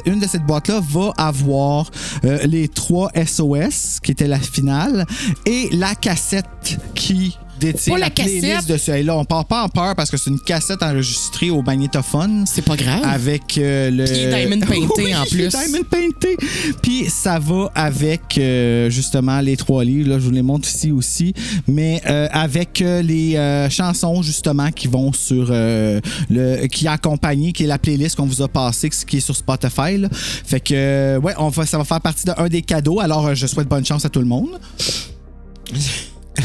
une de cette boîte-là va avoir les 3 SOS, qui était la finale, et la cassette qui détient la playlist de ce. Et là, on part pas en peur parce que c'est une cassette enregistrée au magnétophone. C'est pas grave. Avec le. Puis Diamond Painted en plus. Diamond Painted. Puis ça va avec justement les 3 livres. Là, je vous les montre ici aussi. Mais avec les chansons justement qui vont sur qui accompagnent, qui est la playlist qu'on vous a passée, qui est sur Spotify. Là. Fait que ouais, ça va faire partie d'un des cadeaux. Alors je souhaite bonne chance à tout le monde.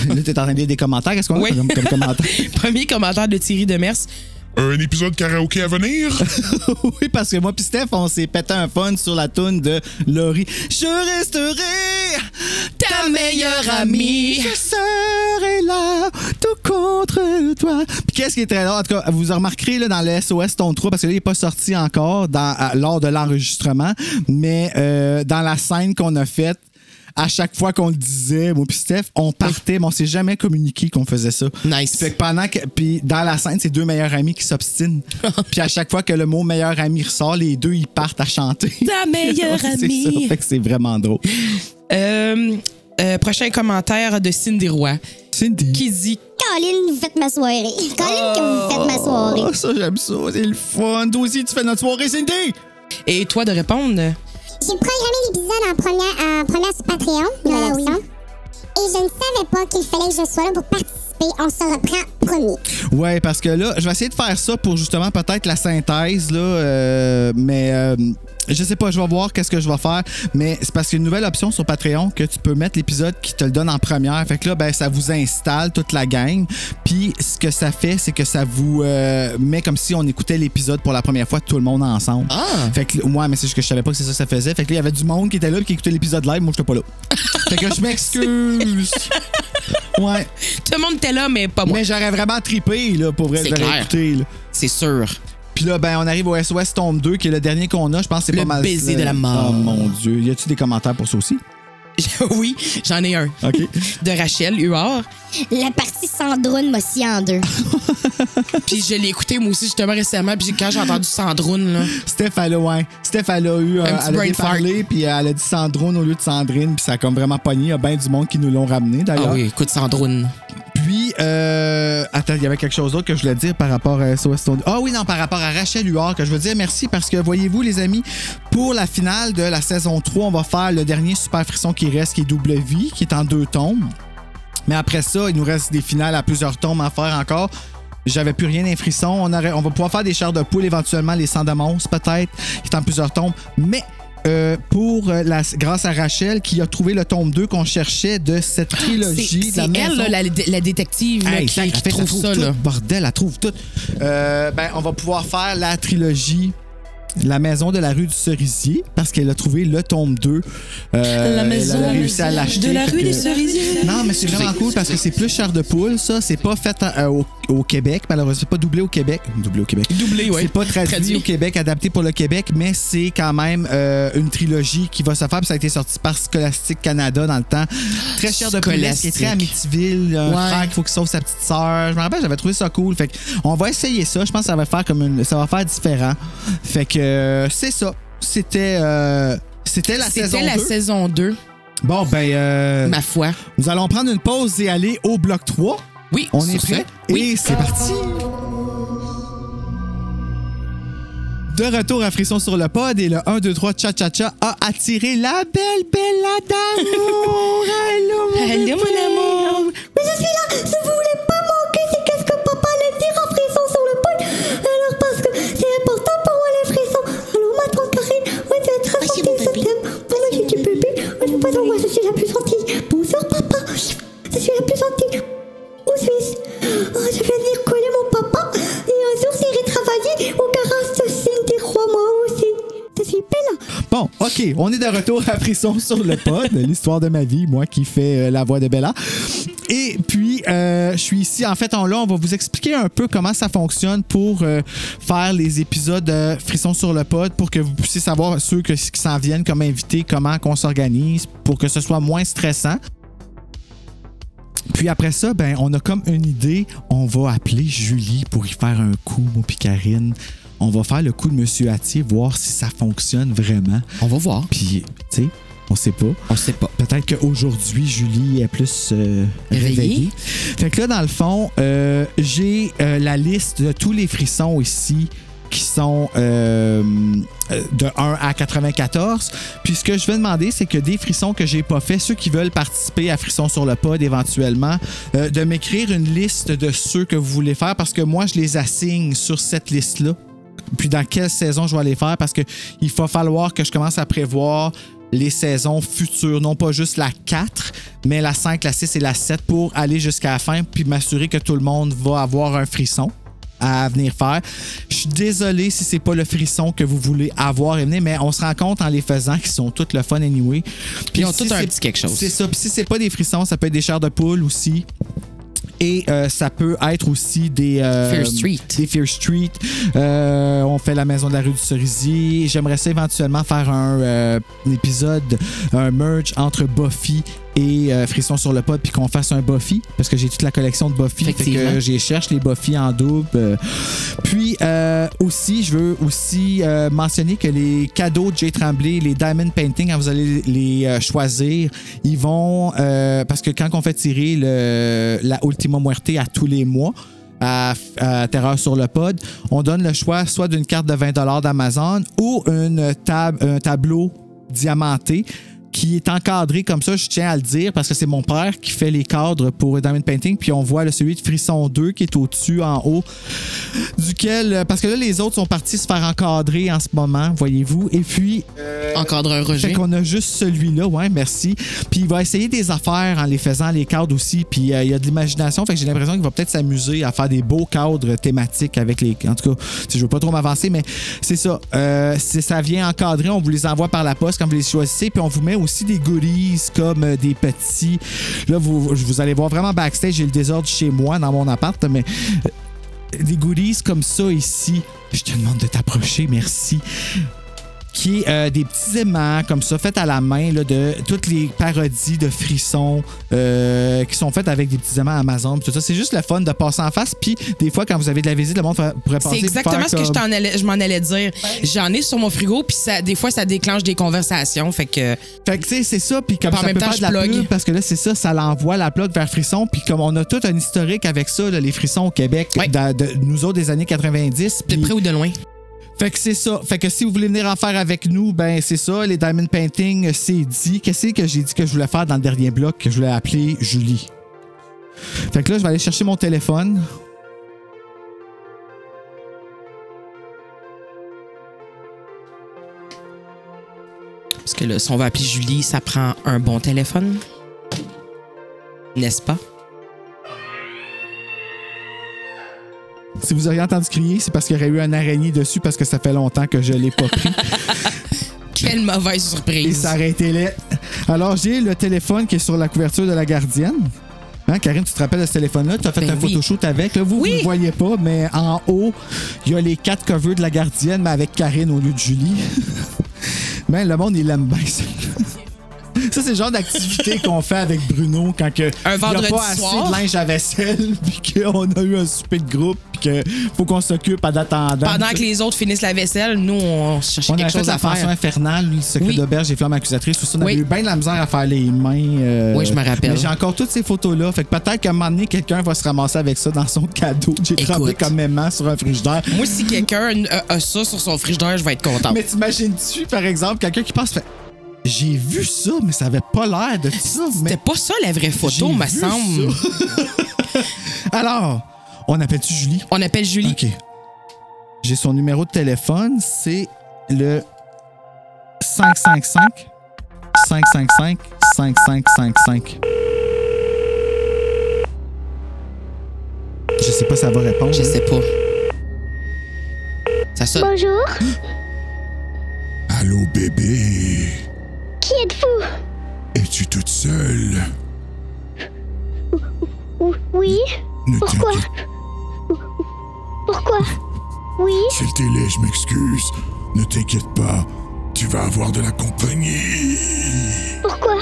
Là, tu es en train de lire des commentaires. Qu'est-ce qu'on a comme commentaire? Premier commentaire de Thierry Demers. Un épisode karaoké à venir? Oui, parce que moi pis Steph, on s'est pété un fun sur la toune de Laurie. Je resterai ta meilleure amie. Je serai là, tout contre toi. Puis qu'est-ce qui est très drôle? En tout cas, vous remarquerez là, dans le SOS Tome 3, parce que là, il n'est pas sorti encore lors de l'enregistrement, mais dans la scène qu'on a faite, à chaque fois qu'on le disait, moi puis Steph, on partait, mais on s'est jamais communiqué qu'on faisait ça. Nice. Fait que puis dans la scène, c'est 2 meilleurs amis qui s'obstinent. Puis à chaque fois que le mot meilleur ami ressort, les 2 ils partent à chanter. Ta meilleure amie. C'est ça. Fait que c'est vraiment drôle. Prochain commentaire de Cindy Roy. Cindy. Qui dit Colin, vous faites ma soirée. Colin, que vous faites ma soirée. Oh, ça, j'aime ça. C'est le fun. Toi aussi, tu fais notre soirée, Cindy. Et toi de répondre? J'ai programmé l'épisode en première sur Patreon, oui. Et je ne savais pas qu'il fallait que je sois là pour participer. On se reprend promis. Ouais, parce que là, je vais essayer de faire ça pour justement peut-être la synthèse, là, mais je sais pas, je vais voir qu'est-ce que je vais faire, mais c'est parce qu'il y a une nouvelle option sur Patreon que tu peux mettre l'épisode qui te le donne en première. Fait que là, ben, ça vous installe toute la gang. Puis ce que ça fait, c'est que ça vous met comme si on écoutait l'épisode pour la première fois tout le monde ensemble. Ah! Fait que moi, mais c'est juste que je savais pas que c'est ça que ça faisait. Fait que là, il y avait du monde qui était là et qui écoutait l'épisode live. Moi, j'étais pas là. Fait que je m'excuse. Ouais. Tout le monde était là, mais pas moi. Mais j'aurais vraiment trippé, là, pour vrai, écouter. C'est sûr. Puis là, ben, on arrive au SOS Tome 2, qui est le dernier qu'on a. Je pense que c'est pas mal. Le baiser de la mort. Oh mon Dieu. Y a-tu des commentaires pour ça aussi? Oui, j'en ai un. OK. De Rachel Huard. La partie Sandrone m'a scié en 2. Puis je l'ai écouté moi aussi justement récemment. Puis quand j'ai entendu Sandrone, là. Steph, elle a eu elle a parlé, puis elle a dit Sandrone au lieu de Sandrine. Puis ça a comme vraiment pogné. Il y a bien du monde qui nous l'ont ramené d'ailleurs. Ah oui, écoute Sandrone. Puis, attends, il y avait quelque chose d'autre que je voulais dire par rapport à SOS Tome 2. Ah oui, non, par rapport à Rachel Huard, que je veux dire merci parce que, voyez-vous, les amis, pour la finale de la saison 3, on va faire le dernier super frisson qui reste, qui est Double Vie, qui est en 2 tomes. Mais après ça, il nous reste des finales à plusieurs tomes à faire encore. J'avais plus rien d'un frisson. On va pouvoir faire des chairs de poule, éventuellement, les sangs de monstres, peut-être, qui est en plusieurs tomes. Mais grâce à Rachel qui a trouvé le tome 2 qu'on cherchait de cette trilogie. C'est elle, là, la détective là, qui trouve ça. Tout, là. Bordel, elle trouve tout. On va pouvoir faire la trilogie La Maison de la rue du Cerisier parce qu'elle a trouvé le tome 2. La Maison elle a réussi à l'acheter. de la rue du Cerisier. Non, mais c'est vraiment cool parce que c'est plus chair de poule, ça. C'est pas fait au Québec, malheureusement. C'est pas doublé au Québec. Doublé au Québec. Doublé, oui. C'est pas traduit au Québec, adapté pour le Québec, mais c'est quand même une trilogie qui va se faire. Puis ça a été sorti par Scholastic Canada dans le temps. Très cher de prix, qui est très Amityville. Un frère qu'il faut qu'il sauve sa petite sœur. Je me rappelle, j'avais trouvé ça cool. Fait qu'on va essayer ça. Je pense que ça va faire ça va faire différent. Fait que c'est ça. C'était la saison 2. C'était la saison 2. Bon, ben... ma foi. Nous allons prendre une pause et aller au bloc 3. Oui, on est prêt? Oui. Et c'est parti! De retour à Frisson sur le pod et le 1, 2, 3 cha-cha-cha a attiré la belle Bella d'amour! Allô, mon amour! Mais je suis là! Si vous voulez pas manquer, c'est qu'est-ce que papa allait dire en Frisson sur le pod. Alors, parce que c'est important pour moi, les frissons. Alors, ma tante Karine, ouais, tu es très gentille, je t'aime. Pour moi, je suis bébé. Moi, je suis la plus gentille. Bonsoir, papa. Je suis la plus gentille. Où suis-je? Oh, je viens de dire coller mon papa. Et un jour, j'irai travailler au garage de Cindy Roy, moi aussi. Je suis Bella. Bon, OK, on est de retour à Frisson sur le pod, l'histoire de ma vie, moi qui fais la voix de Bella. Et puis, je suis ici. En fait, là, on va vous expliquer un peu comment ça fonctionne pour faire les épisodes de Frisson sur le pod pour que vous puissiez savoir ceux qui s'en viennent comme invités, comment qu'on s'organise pour que ce soit moins stressant. Puis après ça, ben, on a comme une idée. On va appeler Julie pour y faire un coup, moi puis Karine. On va faire le coup de Monsieur Attier, voir si ça fonctionne vraiment. On va voir. Puis, tu sais, on sait pas. On sait pas. Peut-être qu'aujourd'hui, Julie est plus réveillée. Fait que là, dans le fond, j'ai la liste de tous les frissons ici qui sont de 1 à 94. Puis ce que je vais demander, c'est que des frissons que j'ai pas fait, ceux qui veulent participer à Frisson sur le pod éventuellement, de m'écrire une liste de ceux que vous voulez faire parce que moi, je les assigne sur cette liste-là. Puis dans quelle saison je vais les faire parce qu'il va falloir que je commence à prévoir les saisons futures, non pas juste la 4, mais la 5, la 6 et la 7 pour aller jusqu'à la fin puis m'assurer que tout le monde va avoir un frisson à venir faire. Je suis désolé si c'est pas le frisson que vous voulez avoir et venir, mais on se rend compte en les faisant qu'ils sont tous le fun anyway. Puis ils ont tous un petit quelque chose. C'est ça. Puis si c'est pas des frissons, ça peut être des chairs de poule aussi. Et ça peut être aussi des Fear Street. Des Fear Street. On fait la maison de la rue du Cerisier. J'aimerais ça éventuellement faire un épisode, un merge entre Buffy et Frisson sur le pod, puis qu'on fasse un Buffy, parce que j'ai toute la collection de Buffy. Fait que je cherche les Buffy en double. Puis aussi, je veux aussi mentionner que les cadeaux de Jay Tremblay, les Diamond Painting, quand vous allez les choisir, ils vont... parce que quand on fait tirer la Ultima Muerte à tous les mois, à Terreur sur le pod, on donne le choix soit d'une carte de 20$ d'Amazon ou un tableau diamanté qui est encadré comme ça, je tiens à le dire, parce que c'est mon père qui fait les cadres pour Diamond Painting, puis on voit celui de Frisson 2 qui est au-dessus, en haut, duquel... Parce que là, les autres sont partis se faire encadrer en ce moment, voyez-vous, et puis... Encadreur Roger. Fait qu'on a juste celui-là, ouais, merci. Puis il va essayer des affaires en les faisant, les cadres aussi, puis il y a de l'imagination, fait que j'ai l'impression qu'il va peut-être s'amuser à faire des beaux cadres thématiques avec les... En tout cas, je veux pas trop m'avancer, mais c'est ça. Ça vient encadrer, on vous les envoie par la poste quand vous les choisissez, puis on vous met aussi des goodies comme des petits... Là, vous allez voir vraiment backstage, j'ai le désordre chez moi, dans mon appart, mais des goodies comme ça ici. Je te demande de t'approcher, merci. Qui est des petits aimants comme ça, faits à la main, là, de toutes les parodies de frissons qui sont faites avec des petits aimants Amazon. Tout ça. C'est juste le fun de passer en face. Puis des fois, quand vous avez de la visite, le monde pourrait passer. C'est exactement ce que je m'en allais dire. J'en ai sur mon frigo, puis des fois, ça déclenche des conversations. Fait que tu sais, c'est ça. Puis comme ça peut faire de la pub, parce que là, c'est ça, ça l'envoie la plug vers Frisson. Puis comme on a tout un historique avec ça, là, les frissons au Québec, de nous autres des années 90. De près ou de loin. Fait que c'est ça. Fait que si vous voulez venir en faire avec nous, ben c'est ça. Les Diamond Painting, c'est dit. Qu'est-ce que j'ai dit que je voulais faire dans le dernier bloc, que je voulais appeler Julie? Fait que là, je vais aller chercher mon téléphone. Parce que là, si on va appeler Julie, ça prend un bon téléphone. N'est-ce pas? Si vous auriez entendu crier, c'est parce qu'il y aurait eu un araignée dessus parce que ça fait longtemps que je ne l'ai pas pris. Quelle mauvaise surprise. Et ça aurait été laid. Alors, j'ai le téléphone qui est sur la couverture de La Gardienne. Hein, Karine, tu te rappelles de ce téléphone-là? Tu as fait un photoshoot avec. Là, vous ne le voyez pas, mais en haut, il y a les 4 covers de La Gardienne, mais avec Karine au lieu de Julie. Ben, le monde, il l'aime bien, ça. Ça, c'est le genre d'activité qu'on fait avec Bruno quand il n'y a pas assez de linge à vaisselle, puis qu'on a eu un souper de groupe, puis qu'il faut qu'on s'occupe en attendant. Pendant que les autres finissent la vaisselle, nous, on cherchait quelque chose à faire. On a fait la pension infernale, le secret d'auberge et flammes accusatrices. Tout ça, on avait eu bien de la misère à faire les mains. Oui, je me rappelle. Mais j'ai encore toutes ces photos-là. Fait que peut-être qu'à un moment donné, quelqu'un va se ramasser avec ça dans son cadeau. J'ai trempé comme aimant sur un frigidaire. Moi, si quelqu'un a ça sur son frigidaire, je vais être content. Mais t'imagines-tu, par exemple, quelqu'un qui pense... J'ai vu ça, mais ça avait pas l'air de ça. C'était pas ça la vraie photo, me semble. Alors, on appelle-tu Julie? On appelle Julie. OK. J'ai son numéro de téléphone, c'est le 555 555 5555. Je sais pas si ça va répondre. Je sais pas. Ça sonne. Bonjour. Allô, bébé. Qui êtes-vous? Es-tu toute seule? Oui. Pourquoi? Pourquoi? Oui. C'est le télé, je m'excuse. Ne t'inquiète pas, tu vas avoir de la compagnie. Pourquoi?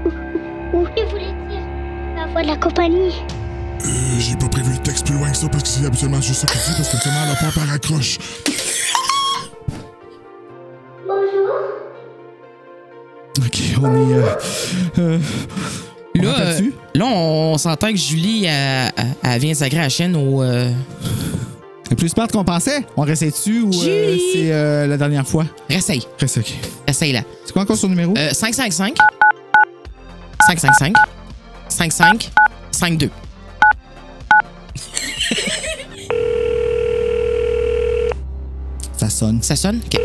Que voulez dire avoir de la compagnie? J'ai pas prévu le texte plus loin que ça parce que c'est habituellement juste ça que je dis parce que seulement la porte raccroche. OK, on est... Là, on s'entend que Julie, elle vient sacrer la chaîne au... C'est plus smart qu'on pensait? On réessaye dessus ou c'est la dernière fois? Réessaye. Réessaye, OK. Réessaye là. C'est quoi encore son numéro? 555 555 55 52. Ça sonne. Ça sonne? OK.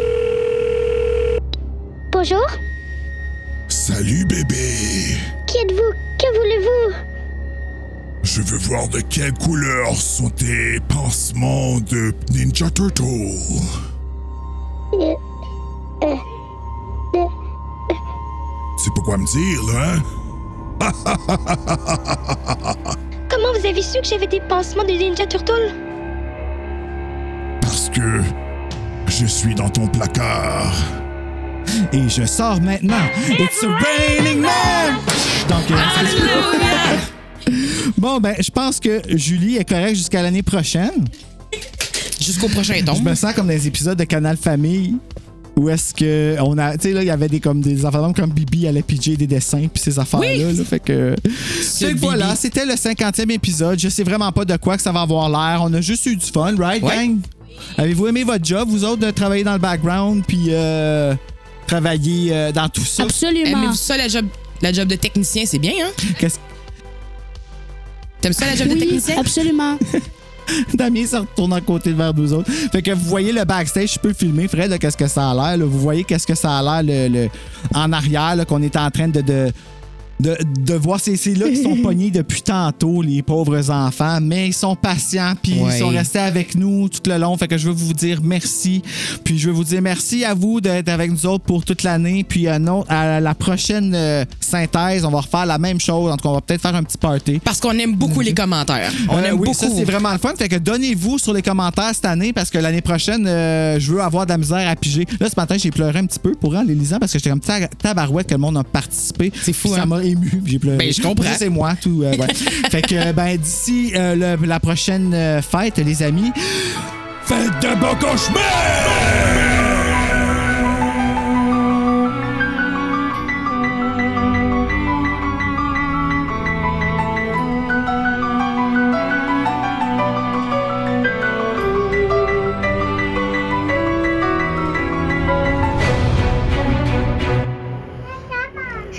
Bonjour. Salut, bébé. Qui êtes-vous? Que voulez-vous? Je veux voir de quelle couleur sont tes pansements de Ninja Turtle. C'est pas quoi me dire, là, hein? Comment vous avez su que j'avais des pansements de Ninja Turtle? Parce que je suis dans ton placard. Et je sors maintenant. It's a raining man! Donc, bon, ben, je pense que Julie est correcte jusqu'à l'année prochaine. Jusqu'au prochain tome. Je me sens comme dans les épisodes de Canal Famille où est-ce que on a, tu sais, là, il y avait des enfants comme Bibi à la PJ des dessins puis ces affaires-là. Là, fait que voilà, c'était le 50e épisode. Je sais vraiment pas de quoi que ça va avoir l'air. On a juste eu du fun, right, gang? Avez-vous aimé votre job, vous autres, de travailler dans le background puis travailler dans tout ça? Absolument. Aimez-vous ça, la job de technicien? C'est bien, hein? T'aimes ça, la job de technicien? Absolument. Damien se retourne à côté vers nous autres. Fait que vous voyez le backstage, je peux le filmer, Fred, là, qu'est-ce que ça a l'air. Là. Vous voyez qu'est-ce que ça a l'air en arrière, là, qu'on est en train de voir. C'est là qu'ils sont pognés depuis tantôt, les pauvres enfants, mais ils sont patients, puis ils sont restés avec nous tout le long. Fait que je veux vous dire merci. Puis je veux vous dire merci à vous d'être avec nous autres pour toute l'année. Puis à la prochaine synthèse, on va refaire la même chose. En tout cas, on va peut-être faire un petit party. Parce qu'on aime beaucoup les commentaires. On aime beaucoup. Ça, c'est vraiment le fun. Fait que donnez-vous sur les commentaires cette année parce que l'année prochaine, je veux avoir de la misère à piger. Là, ce matin, j'ai pleuré un petit peu pour en les lisant parce que j'étais comme tabarouette que le monde a participé. C'est fou, ça m'a ému, j'ai pleuré. Ben, je comprends. C'est moi, tout. Ouais. Fait que, d'ici la prochaine fête, les amis, faites de beaux cauchemars!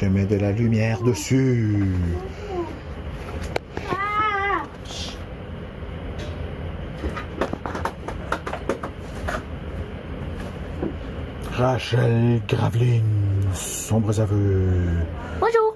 Je mets de la lumière dessus. Rachel Graveline, sombres aveux. Bonjour.